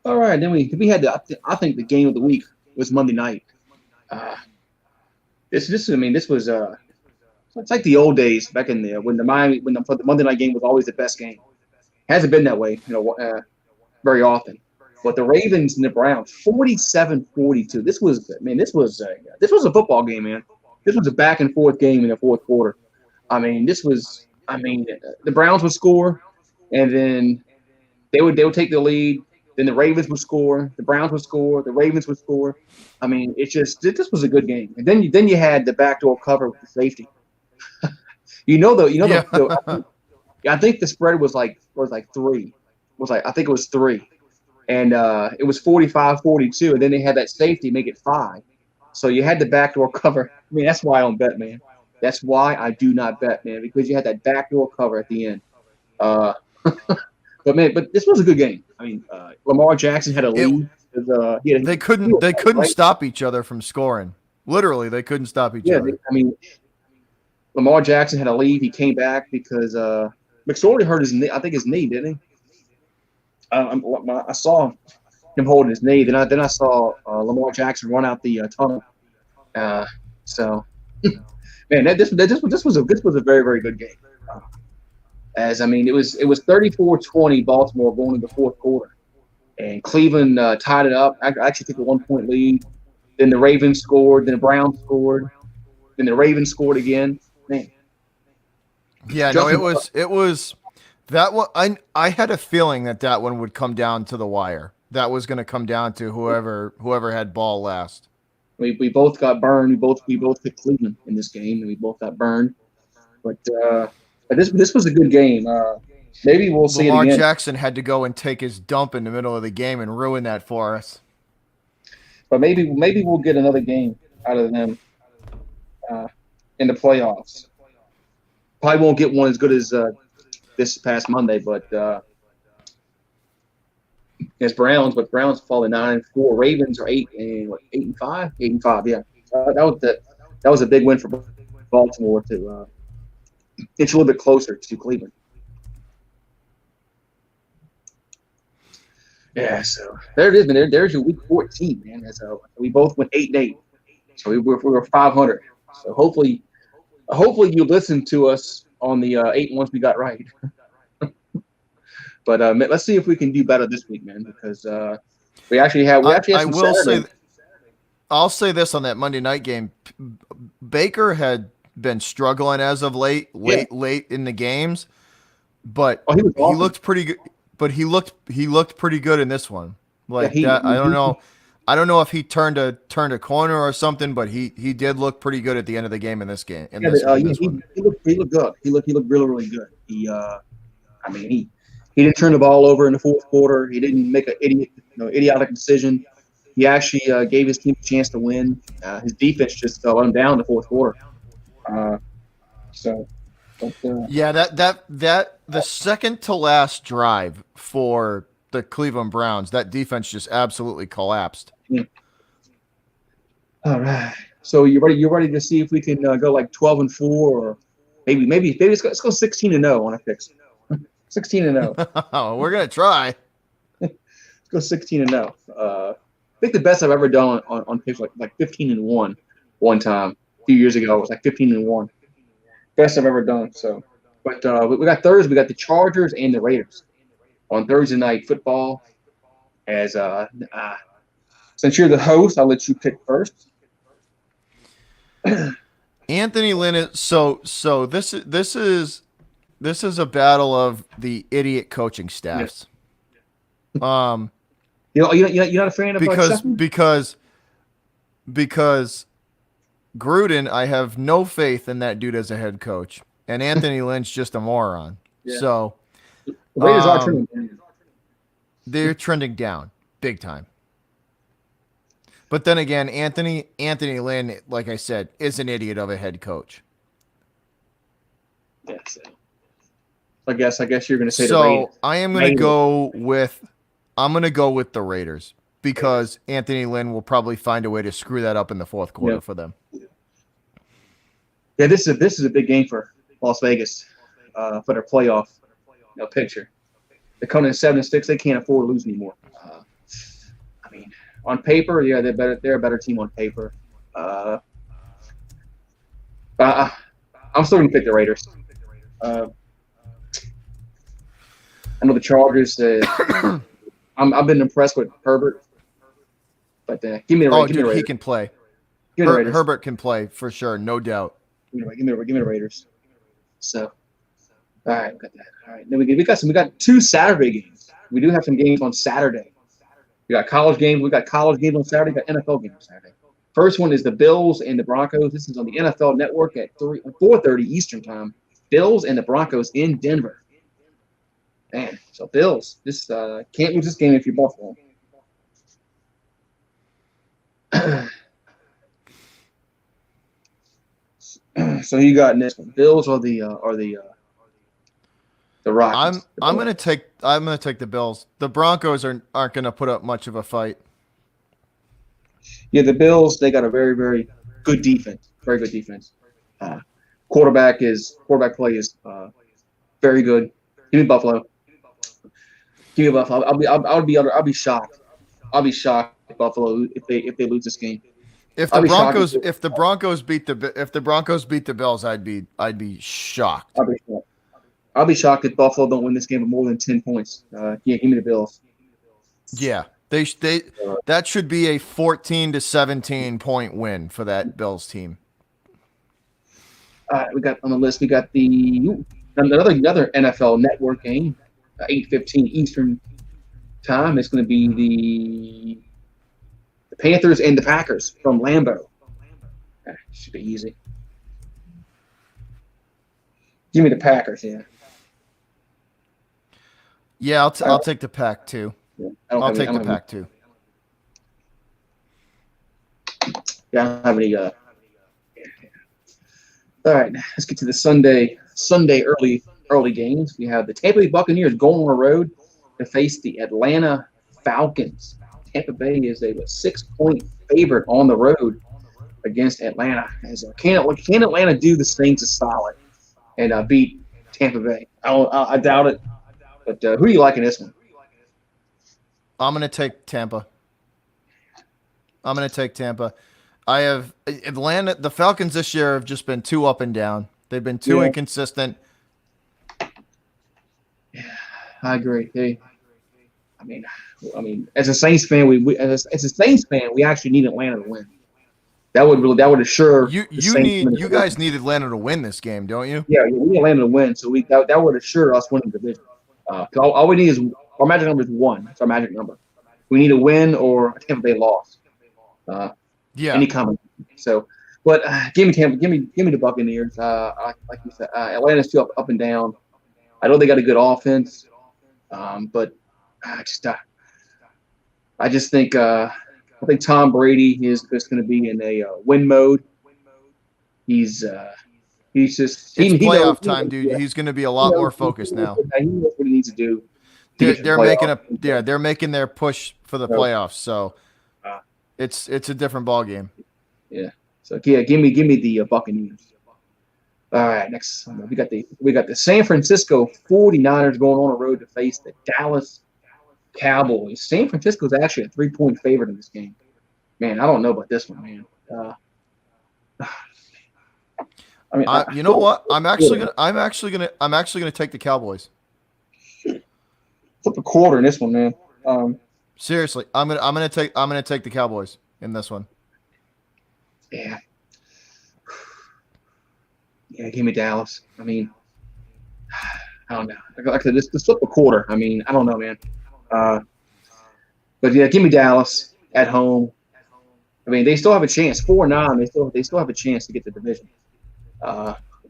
All right, then we had I think the game of the week was Monday night. Uh, this was it's like the old days back in there when the Monday night game was always the best game. Hasn't been that way, very often. But the Ravens and the Browns, 47-42. This was a football game, man. This was a back and forth game in the fourth quarter. The Browns would score, and then they would take the lead. Then the Ravens would score, the Browns would score, the Ravens would score. I mean, this was a good game. And then you had the backdoor cover with the safety. Yeah. I think the spread was like three. I think it was three. And it was 45-42, and then they had that safety make it 5. So you had the backdoor cover. I mean, that's why I don't bet, man. That's why I do not bet, man, because you had that backdoor cover at the end. Uh, but this was a good game. I mean, Lamar Jackson had a It lead. They couldn't stop each other from scoring. Literally, they couldn't stop each Yeah, other. I mean, Lamar Jackson had a lead. He came back because McSorley hurt his knee. I think his knee, didn't he? I saw him holding his knee. Then I saw Lamar Jackson run out the tunnel. So, man, this was a very very good game. It was 34-20 Baltimore going into the fourth quarter, and Cleveland tied it up. I actually took a 1-point lead. Then the Ravens scored. Then the Browns scored. Then the Ravens scored again. Man, Yeah, no, Justin, it was that one. I had a feeling that one would come down to the wire. That was going to come down to whoever had ball last. we both got burned. We both picked Cleveland in this game, and we both got burned. But this was a good game. Maybe we'll see it Lamar again. Jackson had to go and take his dump in the middle of the game and ruin that for us. But maybe we'll get another game out of them in the playoffs. Probably won't get one as good as this past Monday, but as Browns, but Browns falling 9-4. Ravens are 8-5, 8-5. Yeah, that was a big win for Baltimore to inch a little bit closer to Cleveland. Yeah, so there it is, man. There's your week 14, man. So we both went 8-8. So we were 500. So hopefully you listened to us on the 8 ones we got right. But let's see if we can do better this week, man, because we actually have I some will say, Saturday. I'll say this on that Monday night game. Baker had been struggling as of Yeah. late in the games, but Oh, he was he awesome. looked pretty good. But he looked pretty good in this one. Yeah, Like he, that, I don't he know. I don't know if he turned a corner or something, but he did look pretty good at the end of the game in this game in yeah, this in yeah, this one. he looked good. He looked really really good. I mean he didn't turn the ball over in the fourth quarter. He didn't make an idiotic decision. He actually gave his team a chance to win. His defense just let him down in the fourth quarter. Uh, so, but Yeah, that the second to last drive for the Cleveland Browns, that defense just absolutely collapsed. yeah. All right. So you ready? You ready to see if we can go like 12-4, or maybe let's go 16-0 on our picks. 16-0. We're gonna try. Let's go 16-0. I think the best I've ever done on picks like 15-1 one time a few years ago. It was like 15-1. Best I've ever done. So, but we got Thursday. We got the Chargers and the Raiders on Thursday night football. As since you're the host, I'll let you pick first. Anthony Lynn is so this is a battle of the idiot coaching staffs. Um You're not a fan of because Sheffield? because Gruden, I have no faith in that dude as a head coach. And Anthony Lynn's just a moron. Yeah. So The Raiders are trending. they're trending down big time. But then again, Anthony Lynn, like I said, is an idiot of a head coach. Yeah, so I guess you're going to say the So Raiders. I am going to go with the Raiders because Anthony Lynn will probably find a way to screw that up in the fourth quarter for them. Yeah, this is a big game for Las Vegas for their playoff picture. They're coming in 7-6. They can't afford to lose anymore. I mean, on paper, yeah, they're better. They're a better team on paper. But I'm still going to pick the Raiders. I know the Chargers. I've been impressed with Herbert, but give me the Oh, give me the dude, he Raiders. can play. Give me the Raiders. Herbert can play for sure, no doubt. Give me the Raiders. So, all right, we got that. All right, then we got 2 Saturday games. We do have some games on Saturday. We got college games. We got college games on Saturday. We got NFL games on Saturday. First one is the Bills and the Broncos. This is on the NFL Network at 4:30 Eastern Time. Bills and the Broncos in Denver. Man, so Bills, this can't lose this game if you're Buffalo. So you got in this one, Bills or the Rockies? I'm gonna take the Bills. The Broncos aren't gonna put up much of a fight. Yeah, the Bills, they got a very, very good defense. Very good defense. Quarterback play is very good. Give me Buffalo. Give me Buffalo. I'll be shocked. I'll be shocked if Buffalo if they lose this game. If the Broncos beat the Bills, I'd be shocked. I'll be shocked. I'll be shocked if Buffalo don't win this game by more than 10 points. Yeah, give me the Bills. Yeah. That should be a 14 to 17 point win for that Bills team. All right, we got on the list. We got another NFL Network game, 8:15 Eastern time. It's going to be the Panthers and the Packers from Lambeau. Should be easy. Give me the Packers. Yeah. Yeah, I'll take the Pack too. Yeah, I'll take the Pack too. Yeah, I don't have any. All right, let's get to the Sunday early games. We have the Tampa Bay Buccaneers going on the road to face the Atlanta Falcons. Tampa Bay is a 6-point favorite on the road against Atlanta. Can Atlanta do this thing to solid and beat Tampa Bay? I doubt it. But who do you like in this one? I'm going to take Tampa. I have Atlanta. The Falcons this year have just been too up and down. They've been too inconsistent. I agree. I mean, as a Saints fan, as a Saints fan, we actually need Atlanta to win. That would assure the Saints winning the You division. guys need Atlanta to win this game, don't you? Yeah, we need Atlanta to win, so that would assure us winning the division. 'Cause all we need is our magic number is one. It's our magic number. We need a win or a Tampa Bay loss. Uh, Yeah. any comment. So, but give me Tampa, give me the Buccaneers. Like you said, Atlanta's still up and down. I know they got a good offense, but I just uh, I think Tom Brady is just going to be in a win mode. He's uh, he's just It's he knows playoff time, dude. He's going to be a lot more focused now. he knows what he needs to do to get to the playoffs. They're making their push for the So, playoffs. So uh, it's a different ball game. yeah. So yeah, give me the Buccaneers. All right, next we got the San Francisco 49ers going on the road to face the Dallas Cowboys. San Francisco is actually a 3-point favorite in this game. Man, I don't know about this one, man. You know what? I'm actually gonna take the Cowboys. Flip a quarter in this one, man. Seriously, I'm gonna take the Cowboys in this one. Yeah, yeah. Give me Dallas. I mean, I don't know. Like I said, just flip a quarter. I mean, I don't know, man. But yeah, give me Dallas at home. I mean, they still have a chance. 4-9. They still have a chance to get the division.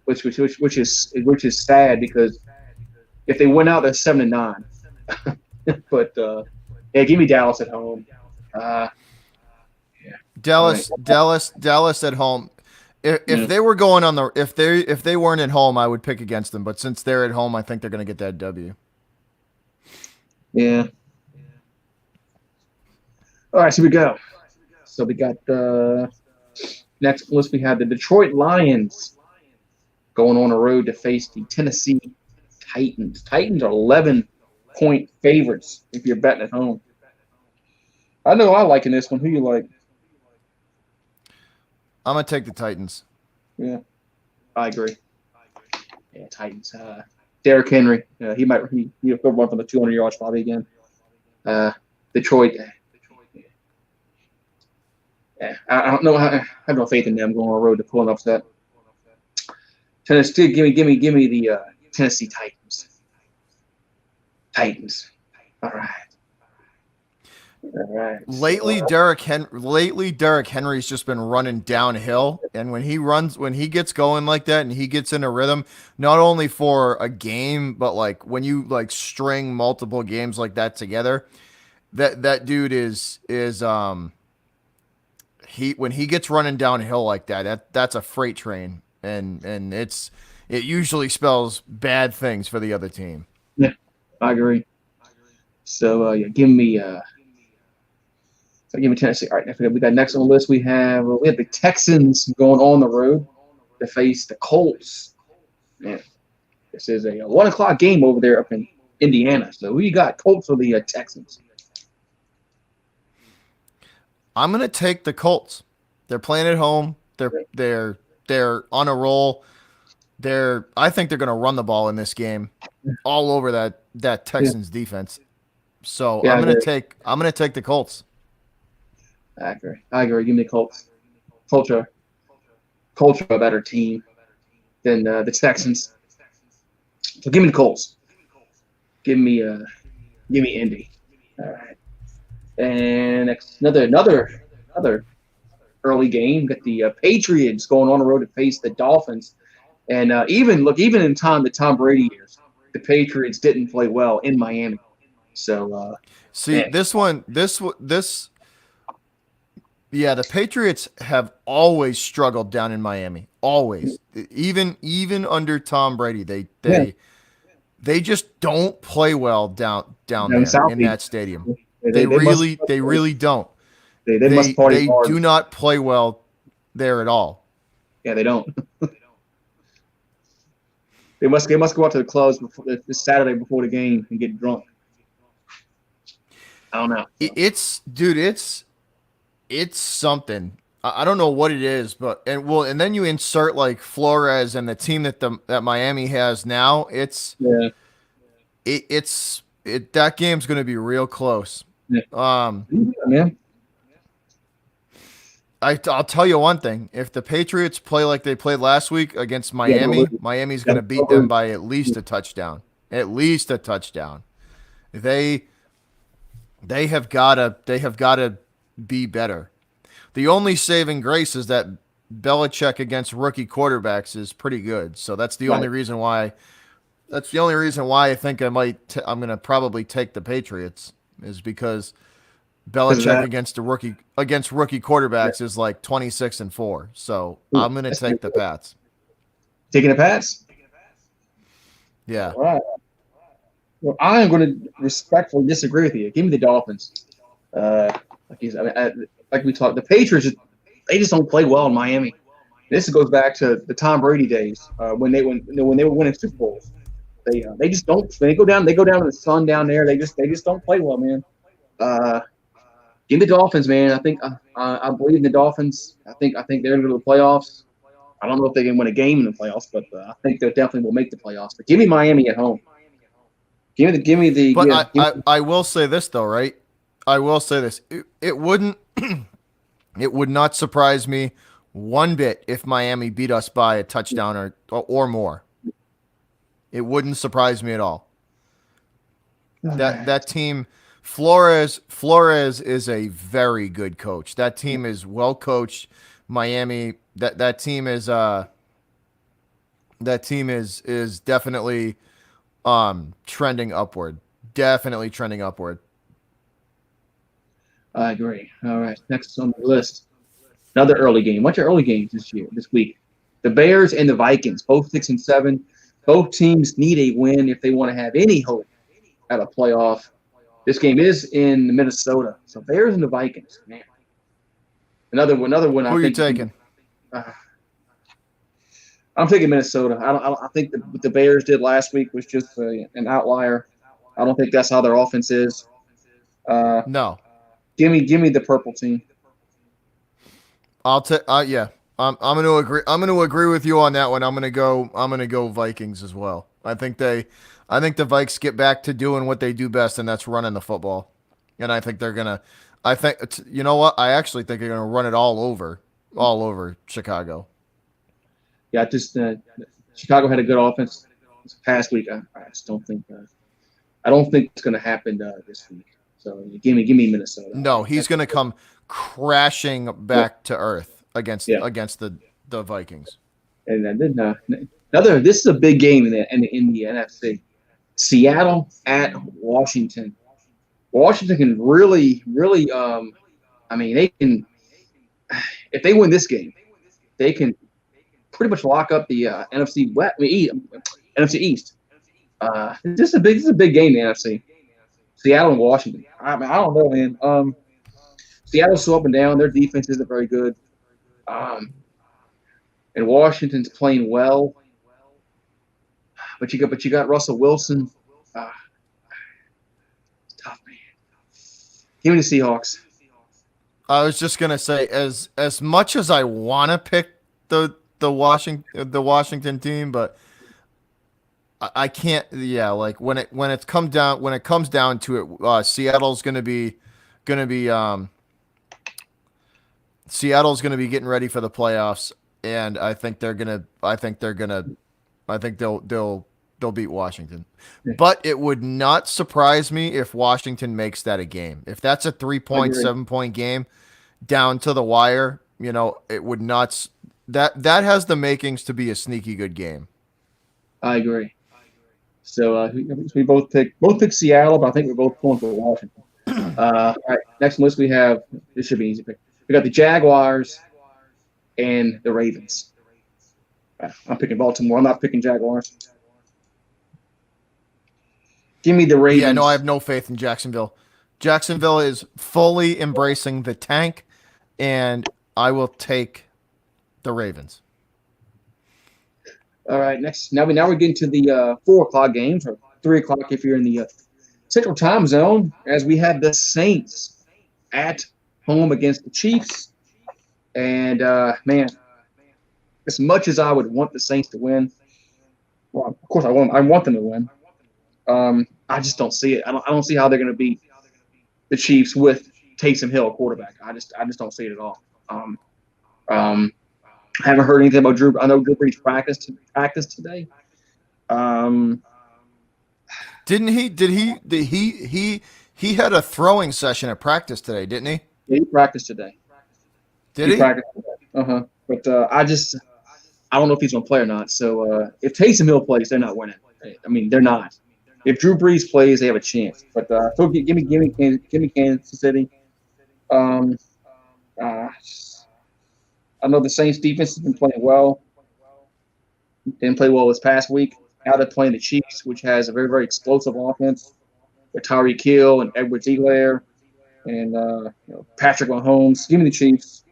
Which is sad because if they win out, they're 7-9. But yeah, give me Dallas at home. Yeah. Dallas at home. If they were going on the if they weren't at home, I would pick against them. But since they're at home, I think they're going to get that W. Yeah. All right, so we go. So we got next list. We have the Detroit Lions going on the road to face the Tennessee Titans. Titans are 11-point favorites if you're betting at home. I know I like in this one. Who you like? I'm gonna take the Titans. Yeah, I agree. Yeah, Titans. Derrick Henry. He'll run for the 200 yards probably again. Detroit. Yeah, I don't know. I have no faith in them going on the road to pull an upset. Tennessee, give me the Tennessee Titans. Titans. All right. All right. Lately, Derrick Henry's just been running downhill, and when he gets going like that, and he gets in a rhythm, not only for a game, but like when you like string multiple games like that together, that dude is when he gets running downhill like that's a freight train, and it usually spells bad things for the other team. Yeah, I agree. So yeah, give me Tennessee. All right, we got next on the list. We have the Texans going on the road to face the Colts. Man, this is a 1:00 game over there up in Indiana. So who you got, Colts or the Texans? I'm gonna take the Colts. They're playing at home. They're on a roll. I think they're gonna run the ball in this game, all over that Texans defense. So Yeah, I'm gonna take the Colts. I agree. Give me the Colts. Culture, a better team than the Texans. So give me the Colts. Give me Indy. All right. And next, another early game. Got the Patriots going on the road to face the Dolphins. And even in time the Tom Brady years, the Patriots didn't play well in Miami. So see man. Yeah, the Patriots have always struggled down in Miami. Always, even under Tom Brady, they just don't play well down there in that stadium. They really don't. They must party They hard. do not play well there at all. Yeah, they don't. They must go out to the clubs this Saturday before the game and get drunk. I don't know. It's something. I don't know what it is, but and then you insert like Flores and the team that Miami has now. Yeah. that game's going to be real close. Yeah, Um, man. I'll tell you one thing: if the Patriots play like they played last week against Yeah, they'll Miami, lose. Miami's Yeah, going to beat they'll them lose. by at least a touchdown. At least a touchdown. They they have got to be better. The only saving grace is that Belichick against rookie quarterbacks is pretty good. So that's the only Right. reason why. That's the only reason why I think I'm going to probably take the Patriots is because Because of Belichick that. against rookie Yeah. quarterbacks is like 26-4. So Ooh, I'm going to that's pretty take the good. Pats. Taking a pass. Yeah. All right. Well, I am going to respectfully disagree with you. Give me the Dolphins. Uh, like we talked, the Patriots, they just don't play well in Miami. This goes back to the Tom Brady days when they were winning Super Bowls. They just don't. When they go down in the sun down there. They just don't play well, man. Uh, Give me the Dolphins, man. I believe in the Dolphins. I think they're going to the playoffs. I don't know if they can win a game in the playoffs, but I think they definitely will make the playoffs. But give me Miami at home. But Give me, I will say this though, right? I will say this. It wouldn't it would not surprise me one bit if Miami beat us by a touchdown or more. It wouldn't surprise me at all. all right. That team Flores is a very good coach. That team is well coached. Miami that team is definitely trending upward. Definitely trending upward. I agree. All right. Next on the list, another early game. What's your early games this week? The Bears and the Vikings, both 6-7. Both teams need a win if they want to have any hope at a playoff. This game is in Minnesota, so Bears and the Vikings. Man, another one. Who I are you think taking? uh, I'm taking Minnesota. I think what the Bears did last week was just an outlier. I don't think that's how their offense is. Uh, No. give me the purple team. I'll take. Yeah, I'm going to agree. I'm going to agree with you on that one. I'm going to go Vikings as well. I think the Vikes get back to doing what they do best, and that's running the football. And I think they're gonna. I think you know what? I actually think they're gonna run it all over Chicago. Yeah, just Chicago had a good offense this past week. I just don't think I don't think it's going to happen this week. So give me Minnesota. No, he's gonna come crashing Yeah, back to earth yeah. against the Vikings. And then another. This is a big game in the NFC. Seattle at Washington. Washington can really. I mean, they can if they win this game, they can pretty much lock up the NFC West. NFC East. This is a big game in the NFC. Seattle and Washington. I don't know, man. Seattle's so up and down. Their defense isn't very good. Um, and Washington's playing well, but you got Russell Wilson. Uh, Tough man. Give me the Seahawks. I was just gonna say, as much as I want to pick the Washington team, but I can't. Yeah, like when it comes down to it, gonna be Seattle's gonna be getting ready for the playoffs, and I think they'll beat Washington. But it would not surprise me if Washington makes that a game. If that's a I agree. 3.7 point game down to the wire, it would not that has the makings to be a sneaky good game. I agree. So we both pick Seattle, but I think we're both pulling for Washington. All right. Next on the list we have this should be easy pick. We got the Jaguars and the Ravens. I'm picking Baltimore. I'm not picking Jaguars. Give me the Yeah, no, I have Ravens. no faith in Jacksonville. Jacksonville is fully embracing the tank, and I will take the Ravens. All right. Next, now we're getting to the 4 o'clock games or 3 o'clock if you're in the Central Time Zone. As we have the Saints at home against the Chiefs, and man, as much as I would want the Saints to win, well, of course I want them to win. I just don't see it. I don't see how they're going to beat the Chiefs with Taysom Hill quarterback. I just don't see it at all. Um, I haven't heard anything about Drew. I know Drew Brees practiced today. Um, Didn't he? He had a throwing session at practice today, didn't he? he practiced today. Did He he? practiced today. But I don't know if he's going to play or not. So if Taysom Hill plays, they're not winning. I mean, they're not. If Drew Brees plays, they have a chance. But so give me Kansas City. Um, uh, I know the Saints defense has been playing well. Didn't play well this past week. Now they're playing the Chiefs, which has a very, very explosive offense with Tyreek Hill and Edwards-Helaire and Patrick Mahomes. Give me the Chiefs.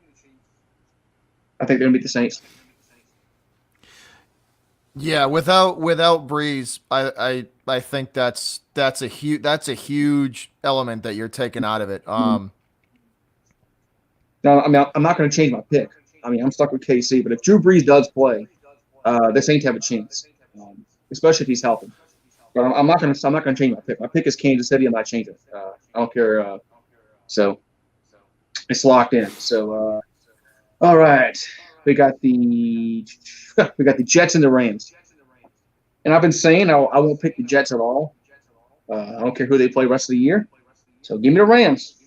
I think they're going to beat the Saints. Yeah, without Breeze, I think that's a huge element that you're taking out of it. Now, I mean, I'm not going to change my pick. I mean, I'm stuck with KC, but if Drew Brees does play, the Saints have a chance, especially if he's healthy. But I'm not going to change my pick. My pick is Kansas City. I'm not changing it. I don't care. So it's locked in. So all right, we got the Jets and the Rams. And I've been saying I won't pick the Jets at all. I don't care who they play the rest of the year. So give me the Rams.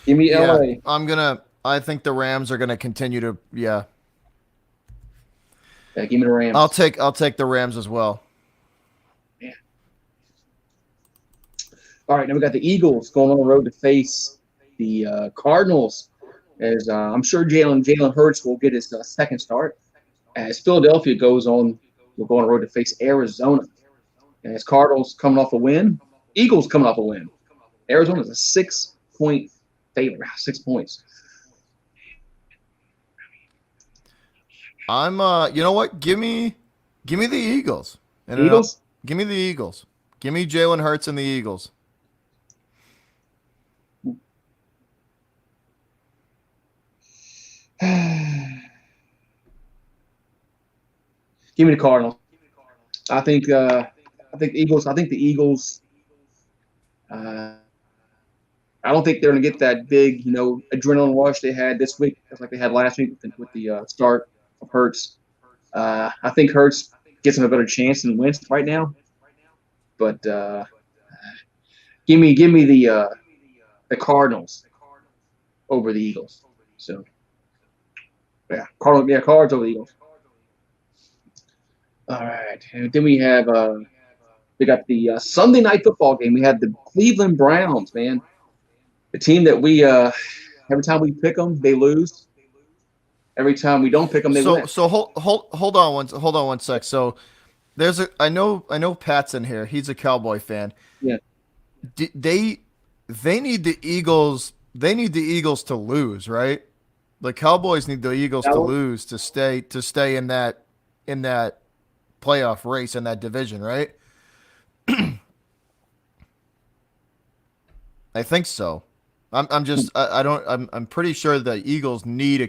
Give me LA. I think the Rams are gonna continue to. Yeah, Yeah, give me the Rams. I'll take the Rams as well. Yeah. All right, now we got the Eagles going on the road to face the Cardinals. As I'm sure Jalen Hurts will get his second start. As Philadelphia will go on the road to face Arizona. And as Cardinals coming off a win, Eagles coming off a win. Arizona's a 6-point favorite, 6 points. I'm you know what? Give me the Eagles. Eagles? Give me the Eagles. Give me Jalen Hurts and the Eagles. Give me the Cardinals. I think the Eagles. I don't think they're going to get that big, adrenaline rush they had this week, just like they had last week with the start of Hurts. I think Hurts gets them a better chance than Wentz right now. But give me the Cardinals over the Eagles. So Cards over the Eagles. All right, and then we got the Sunday night football game. We had the Cleveland Browns, man. The team that we every time we pick them, they lose. Every time we don't pick them, they win. So hold on one sec. So I know Pat's in here. He's a Cowboy fan. Yeah. They need the Eagles. They need the Eagles to lose, right? The Cowboys need the Eagles to lose to stay in that playoff race in that division, right? I think so. I'm pretty sure the Eagles need the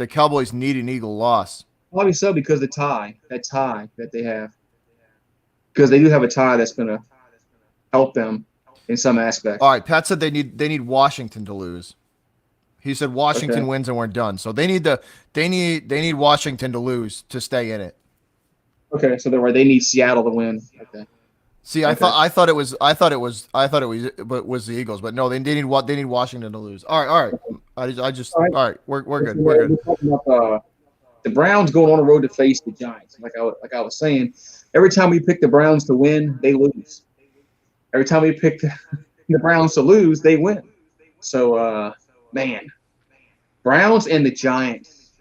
Cowboys need an Eagle loss. Probably so because that tie that they have, because they do have a tie that's going to help them in some aspects. All right, Pat said they need Washington to lose. He said Washington wins and we're done. So they need Washington to lose to stay in it. Okay, so they're right. They need Seattle to win. Okay. See, I thought it was the Eagles, but no, they need Washington to lose. All right. All right. We're good. We're good. We're talking about the Browns going on the road to face the Giants. Like I was saying, every time we pick the Browns to win, they lose. Every time we pick the Browns to lose, they win. So, man, Browns and the Giants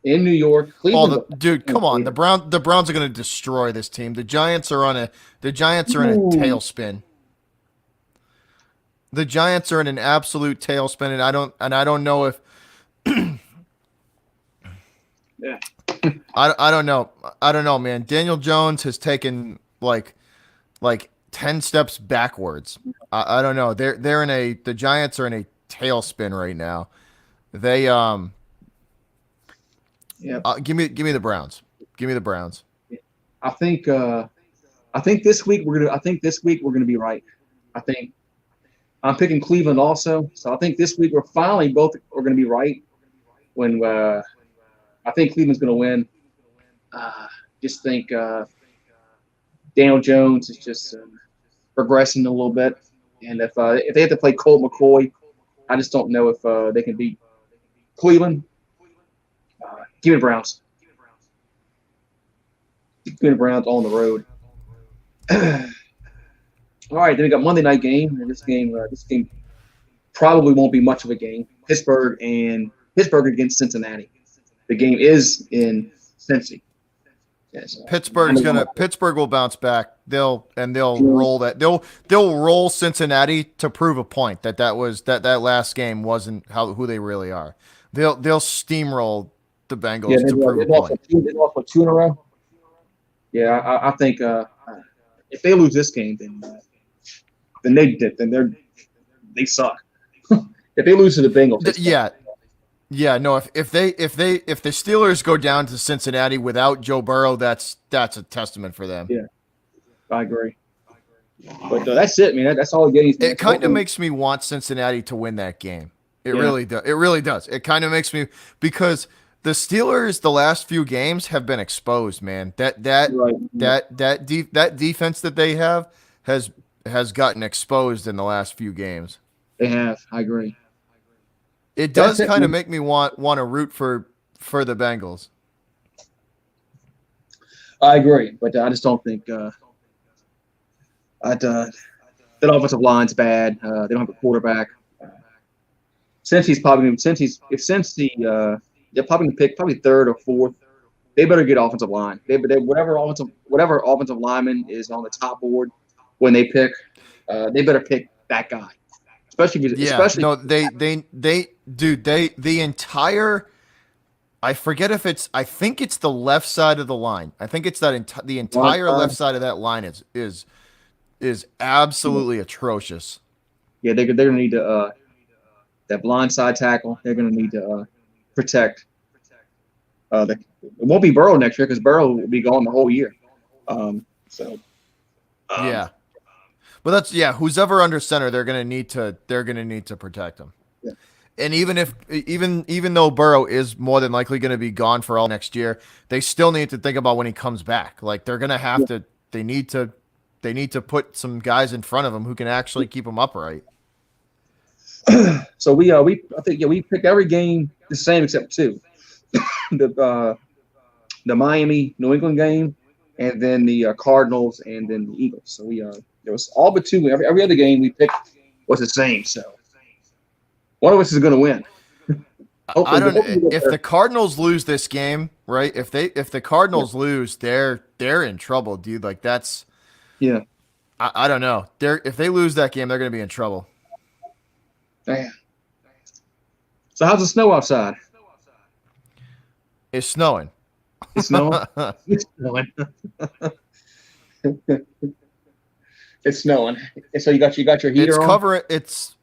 in New York, Cleveland. Dude, come on. The Browns are going to destroy this team. The Giants are in a tailspin. The Giants are in an absolute tailspin, and I don't know if Yeah. I don't know, man. Daniel Jones has taken like 10 steps backwards. I don't know. The Giants are in a tailspin right now. They Yeah. give me the Browns. Give me the Browns. I think I think this week we're gonna be right. I think I'm picking Cleveland also, so I think this week we're finally both are gonna be right. When I think Cleveland's gonna win. Uh, just think Daniel Jones is just progressing a little bit, and if they have to play Colt McCoy, I just don't know if they can beat Cleveland. Give me the Browns. Give me the Browns on the road. All right, then we got Monday night game, and this game probably won't be much of a game. Pittsburgh against Cincinnati. The game is in Cincy. Yes. Pittsburgh will bounce back. They'll roll that. They'll roll Cincinnati to prove a point that last game wasn't who they really are. They'll steamroll the Bengals to prove a point. They lost for 2 in a row. Yeah, I think if they lose this game, then they suck. If they lose to the Bengals, yeah. No, if the Steelers go down to Cincinnati without Joe Burrow, that's a testament for them. Yeah, I agree. But that's it, man. That's all it gets. It kind of makes me want Cincinnati to win that game. It really does. It really does. It kind of makes me, because the Steelers the last few games have been exposed, man. That defense that they have has gotten exposed in the last few games. They have. I agree. It does kind of make me want to root for the Bengals. I agree, but I just don't think that offensive line's bad. They don't have a quarterback. Cincy's probably they're probably going to pick probably third or fourth. They better get offensive line. Whatever offensive lineman is on the top board when they pick, they better pick that guy. The entire, I forget if it's, I think it's the left side of the line. I think it's the entire left side of that line is absolutely atrocious. Yeah, they're going to need to that blind side tackle. They're going to need to protect. It won't be Burrow next year because Burrow will be gone the whole year. Yeah. But who's ever under center, they're gonna need to protect him. Yeah. And even though Burrow is more than likely gonna be gone for all next year, they still need to think about when he comes back. Like they're gonna have to. They need to put some guys in front of him who can actually keep him upright. So we pick every game the same except 2. The Miami New England game, and then the Cardinals, and then the Eagles. So there was all but 2. Every other game we picked was the same. So one of us is going to win. If the Cardinals lose this game, right? If the Cardinals lose, they're in trouble, dude. Like that's I don't know. If they lose that game, they're going to be in trouble. Man. So how's the snow outside? It's snowing. It's snowing. It's snowing. It's snowing. So you got your heater on? It's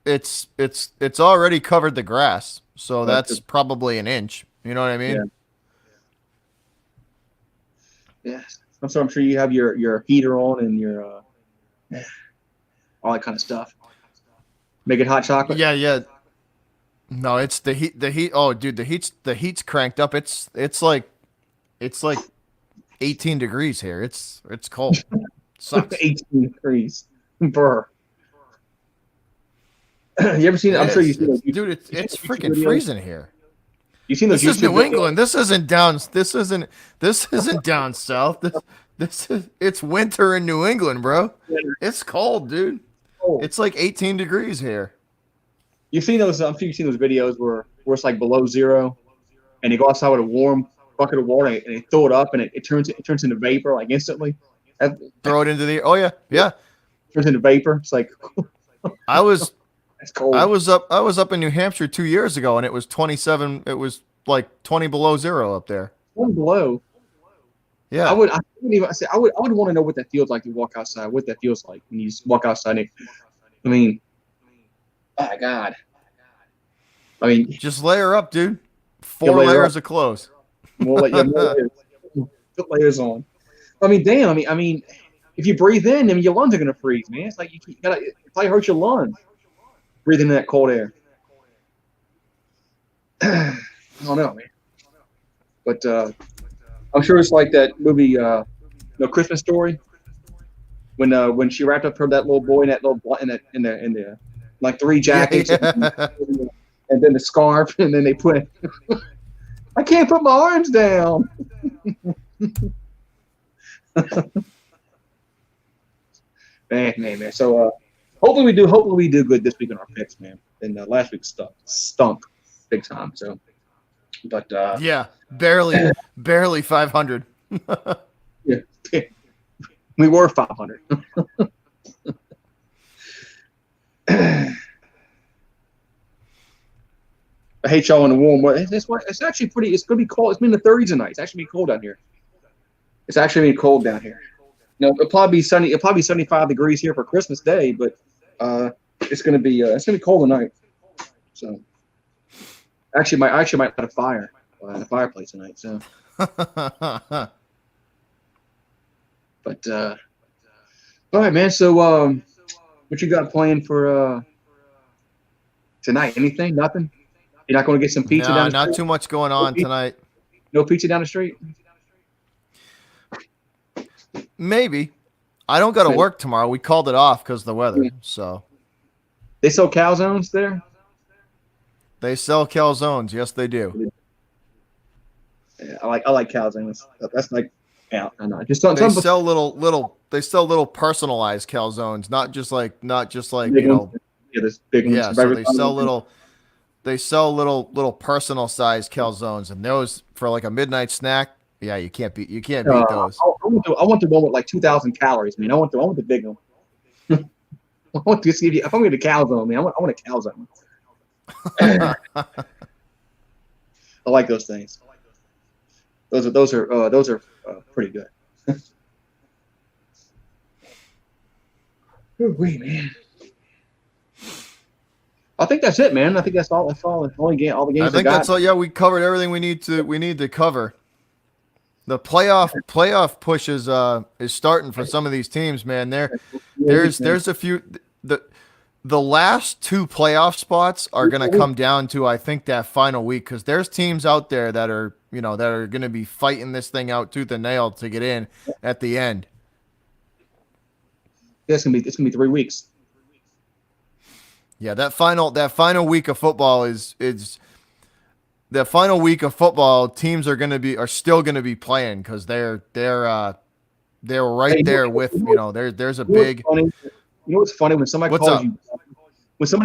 already covered the grass, so that's probably an inch. You know what I mean? Yeah. So I'm sure you have your heater on and your all that kind of stuff. Making hot chocolate. Yeah. No, it's the heat. The heat. Oh, dude, the heat's cranked up. It's like 18 degrees here. It's cold. Sucks. 18 degrees. Burr. You ever seen? I'm sure you've seen those. Dude, it's freaking freezing here. You seen those? This is New England. This isn't down. This isn't down south. It's winter in New England, bro. It's cold, dude. It's like 18 degrees here. You've seen those? I'm sure you've seen those videos where it's like below zero, and you go outside with a warm bucket of water and they throw it up and it turns into vapor like instantly. Throw it into the turns into vapor. It's like that's cold. I was up in New Hampshire 2 years ago and it was 27. It was like 20 below zero up there. 20 below. Yeah. I would want to know what that feels like to walk outside. What that feels like when you just walk outside. I mean, oh my God. I mean, just layer up, dude. 4 layers of clothes. Throw put layers on. I mean, damn. I mean, if you breathe in, I mean, your lungs are gonna freeze, man. It's like you gotta. It probably hurts your lungs breathing in that cold air. I don't know, man. But I'm sure it's like that movie, Christmas Story, when she wrapped up that little boy in that little in the like three Yeah, jackets yeah. and then the scarf, and then they put. I can't put my arms down. Man. So hopefully we do good this week in our picks, man. And last week stunk big time. So, but Yeah, barely 500. yeah, we were 500. I hate y'all in the warm weather. It's actually pretty. It's gonna be cold. It's been in the 30s tonight. It's actually be cold down here. It's actually be cold down here. No, it'll probably be sunny. It'll probably be 75 degrees here for Christmas Day, but it's gonna be cold tonight. So I actually might light a fire in the fireplace tonight. So, but all right, man. So what you got planned for tonight? Anything? Nothing? You're not going to get some pizza Nah, down the not street? too much going on tonight. No pizza down the street? Maybe. I don't got to Maybe. work tomorrow. We called it off because of the weather. Yeah. So They sell calzones there? they sell calzones. Yes, they do. Yeah, I like calzones. That's like, yeah, I know. Just something. They sell little personalized calzones, not just like Big ones. Yeah, there's big ones. yeah. So they sell little personal sized calzones, and those for like a midnight snack. Yeah, you can't beat those. I want the one with like 2,000 calories, man. I want the big one. I want to see if I'm going to calzone, man. I want a calzone. I like those things. Those are pretty good. Wait, man. I think that's it, man. I think that's all. That's all. That's all the games. I think that's all. Yeah, we covered everything we need to cover. The playoff push is starting for some of these teams, man. There's a few the last two playoff spots are going to come down to, I think, that final week, because there's teams out there that are going to be fighting this thing out tooth and nail to get in at the end. Yeah, it's gonna be 3 weeks. Yeah, that final week of football is the final week of football. Teams are still gonna be playing because they're right there with there's a big. You know what's funny when somebody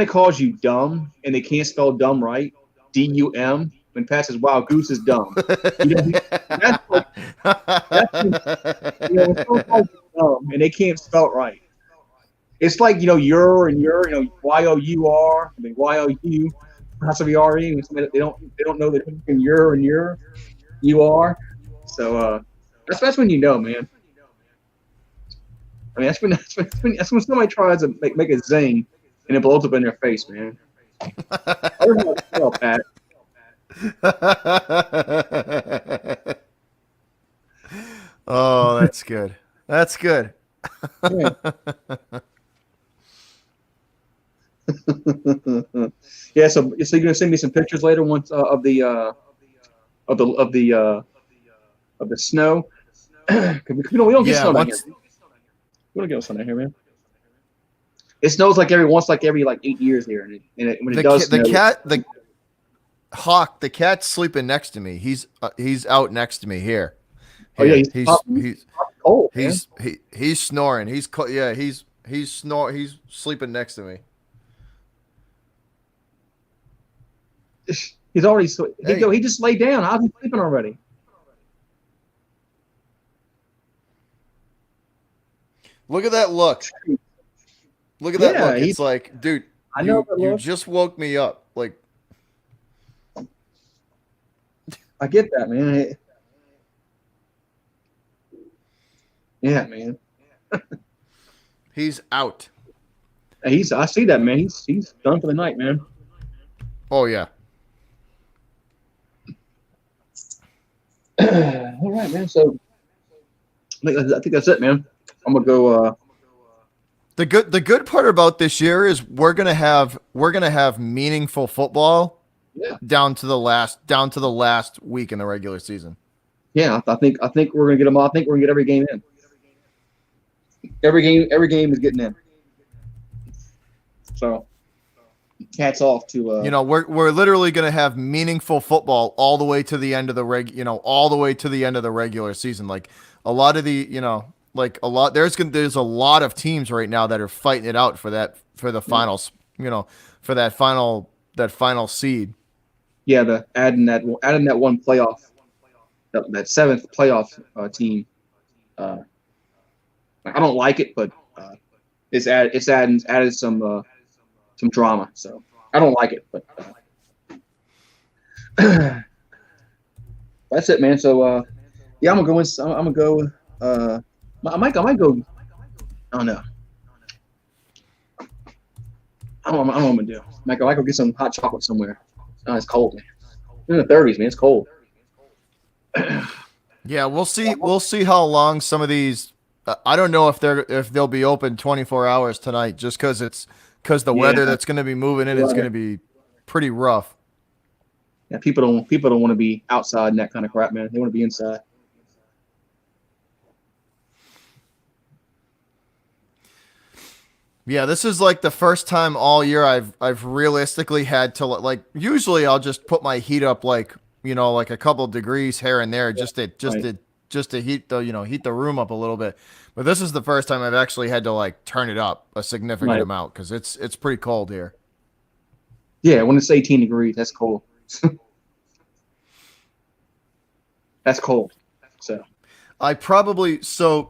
calls you dumb and they can't spell dumb right, DUM. When Pat says, "Wow, Goose is dumb," that's when someone calls you dumb and they can't spell it right. It's like you're and you're YOUR. I mean YOU, possibly RE. They don't know the difference between you're and you are. So that's when man. I mean that's when somebody tries to make a zing and it blows up in their face, man. I don't know what to tell, Pat. Oh, that's good. That's good. Yeah. Yeah, so you're gonna send me some pictures later once of the snow. We don't get snow down here. We don't get snow down here, man. It snows like every 8 years here, and when it does snow, the cat's sleeping next to me. He's out next to me here. Oh yeah, he's snoring. He's sleeping next to me. He's already he just laid down. How's he sleeping already? Look at that look. Look at that look. It's like, dude, I know you just woke me up. Like, I get that, man. Yeah, man. He's out. I see that, man. He's done for the night, man. Oh yeah. All right, man. So I think that's it, man. I'm gonna go. The good part about this year is we're gonna have meaningful football Yeah, down to the last week in the regular season. yeah. I think we're gonna get them all. I think we're gonna get every game in. Every game is getting in. So hats off to We're literally gonna have meaningful football all the way to the end of all the way to the end of the regular season. Like a lot of the like a lot there's a lot of teams right now that are fighting it out for the finals, for that final seed. yeah, the adding that one playoff, that seventh playoff team. Uh, I don't like it, but it's added some drama. So I don't like it, but that's it, man. So yeah, I'm gonna go in. I'm gonna go. I might go. I don't know. I don't know what I'm gonna do. I might go get some hot chocolate somewhere. Oh, it's cold, man. It's in the 30s, man. It's cold. Yeah, we'll see. We'll see how long some of these. I don't know if they'll be open 24 hours tonight, just because the Yeah, weather that's going to be moving in is going to be pretty rough. yeah. People don't want to be outside and that kind of crap, man. They want to be inside. Yeah, this is like the first time all year I've realistically had to like. Usually I'll just put my heat up like a couple degrees here and there Yeah, right, just to heat the room up a little bit. But this is the first time I've actually had to like turn it up a significant right. amount because it's pretty cold here. Yeah, when it's 18 degrees, that's cold. That's cold. So I probably so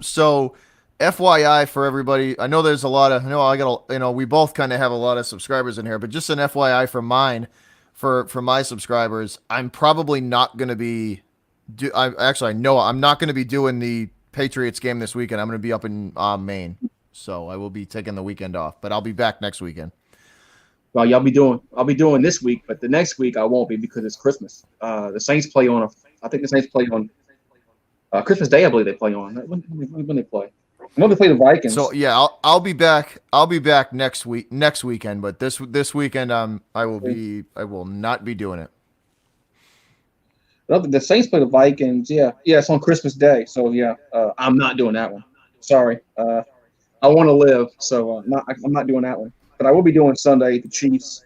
FYI for everybody. I know there's a lot of I know I got we both kind of have a lot of subscribers in here, but just an FYI for mine for my subscribers, I'm probably not going to be I know I'm not going to be doing the Patriots game this weekend. I'm going to be up in Maine. So I will be taking the weekend off, but I'll be back next weekend. well, I'll be doing this week, but the next week I won't be because it's Christmas. The Saints play on. I think the Saints play on Christmas Day. I believe they play on. When they play. I know they play the So Vikings. yeah, I'll be back. I'll be back next weekend, but this weekend I will not be doing it. The Saints play the Vikings. Yeah, yeah, it's on Christmas Day. So yeah, I'm not doing that one. Sorry. I want to live, so I'm not doing that one. But I will be doing Sunday the Chiefs,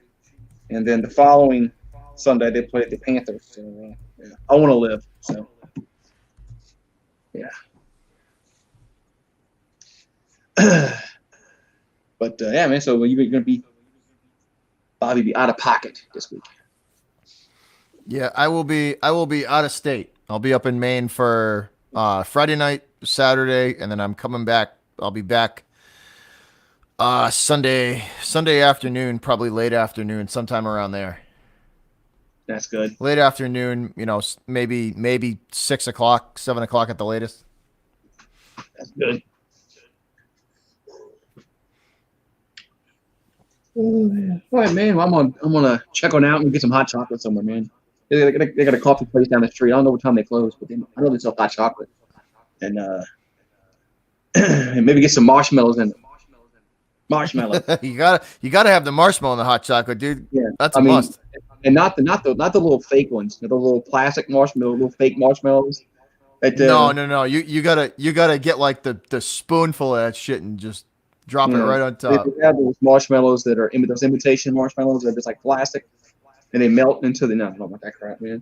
and then the following Sunday they play the Panthers. So yeah, I want to live. So yeah. But yeah, man. So you're gonna be Bobby be out of pocket this week. Yeah, I will be out of state. I'll be up in Maine for Friday night, Saturday, and then I'm coming back. I'll be back Sunday afternoon, probably late afternoon, sometime around there. That's good. Late afternoon, maybe 6 o'clock, 7 o'clock at the latest. That's good. Oh, man. All right, man. Well, I'm gonna check on out and get some hot chocolate somewhere, man. They got a coffee place down the street. I don't know what time they close, but I know they sell hot chocolate and and maybe get some marshmallows in it. Marshmallow. you gotta have the marshmallow in the hot chocolate, dude. Yeah. That's I a mean, must. and not the little fake ones. The little plastic marshmallow, little fake marshmallows. That No. You gotta get like the spoonful of that shit and just drop it yeah, right on they top. have those marshmallows that are those imitation marshmallows that are just like plastic, and they melt into the. No, I don't want that crap, man.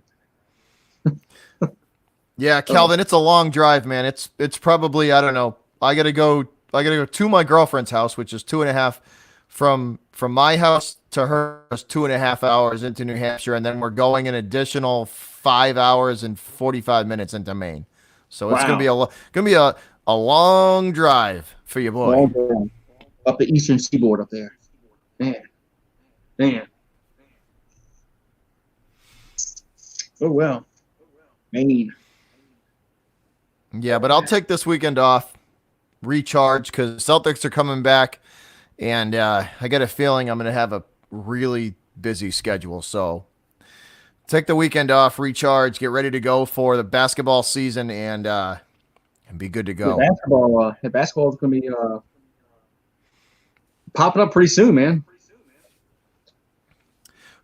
Yeah, Oh, Calvin, it's a long drive, man. It's probably I don't know. I gotta go to my girlfriend's house, which is 2.5 from my house to her is 2.5 hours into New Hampshire, and then we're going an additional 5 hours and 45 minutes into Maine. So it's wow. gonna be a long drive for your boy. Long time. Up the eastern seaboard up there. Man, man. Oh well. Maine. Yeah, but I'll take this weekend off, recharge because Celtics are coming back, and I got a feeling I'm gonna have a really busy schedule. So take the weekend off, recharge, get ready to go for the basketball season, and and be good to Yeah, go. basketball is going to be popping up pretty soon, man.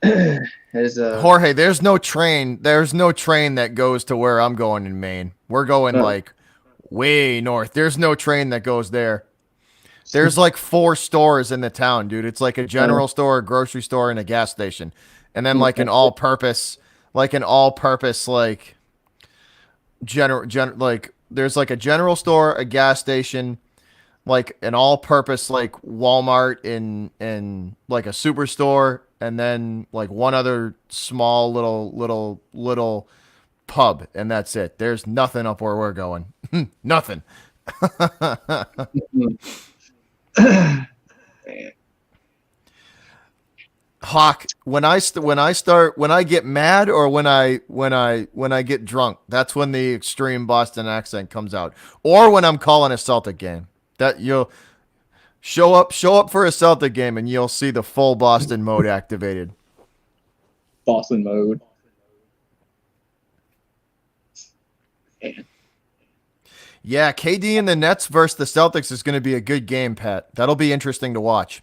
Jorge, there's no train. There's no train that goes to where I'm going in Maine. We're going like way north. There's no train that goes there. There's like 4 stores in the town, dude. It's like a general store, a grocery store, and a gas station, and then like an all-purpose, like like there's like a general store, a gas station, like an all-purpose like Walmart and like a superstore, and then like one other small little pub, and that's it. There's nothing up where we're going. Nothing. Hawk, when I get mad or when I get drunk, that's when the extreme Boston accent comes out. Or when I'm calling a Celtic game. That you'll show up for a Celtic game and you'll see the full Boston mode activated. Boston mode. Man. Yeah, KD and the Nets versus the Celtics is going to be a good game, Pat. That'll be interesting to watch,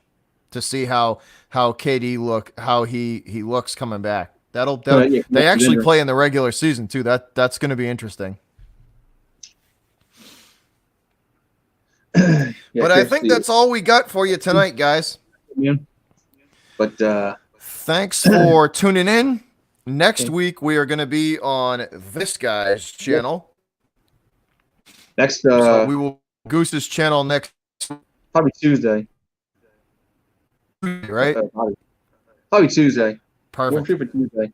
to see how KD how he looks coming back. They actually play in the regular season too. That's going to be interesting. But I think that's all we got for you tonight, guys. Yeah. But thanks for tuning in. Next week we are going to be on this guy's channel. Next, so we will Goose's channel next. Probably Tuesday. Right? Probably Tuesday. Perfect. We'll shoot for Tuesday.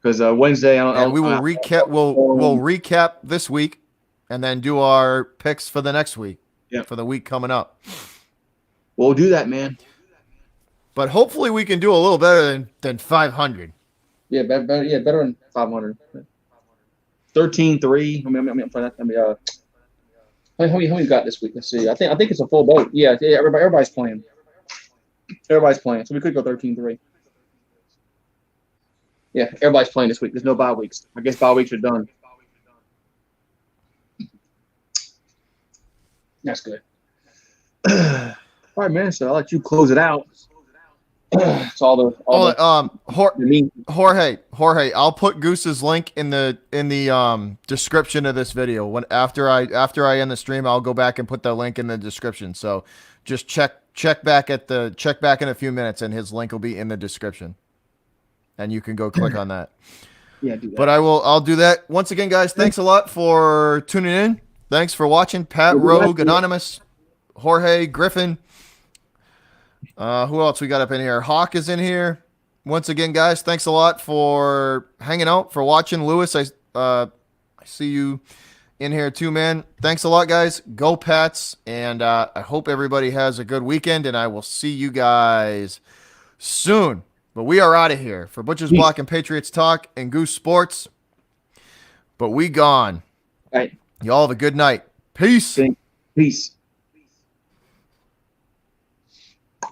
Because Wednesday, we will recap. We'll recap this week, and then do our picks for the next week. Yeah. For the week coming up. We'll do that, man. But hopefully we can do a little better than 500. Yeah, better than 500. 13-3. How many got this week? Let's see. I think it's a full boat. Yeah, everybody's playing. Everybody's playing. So we could go 13-3. Yeah, everybody's playing this week. There's no bye weeks. I guess bye weeks are done. That's good. All right, man. So I'll let you close it out. It's Jorge, I'll put Goose's link in the description of this video. When after I end the stream, I'll go back and put the link in the description. So just check back in a few minutes, and his link will be in the description, and you can go click on that. Yeah, do that. But I'll do that. Once again, guys, thanks a lot for tuning in. Thanks for watching. Pat, Rogue, Anonymous, Jorge, Griffin. Who else we got up in here? Hawk is in here. Once again, guys, thanks a lot for hanging out, for watching. Lewis, I see you in here too, man. Thanks a lot, guys. Go Pats, and I hope everybody has a good weekend, and I will see you guys soon. But we are out of here for Butchers Block and Patriots Talk and Goose Sports. But we gone. All right. Y'all have a good night. Peace. Peace.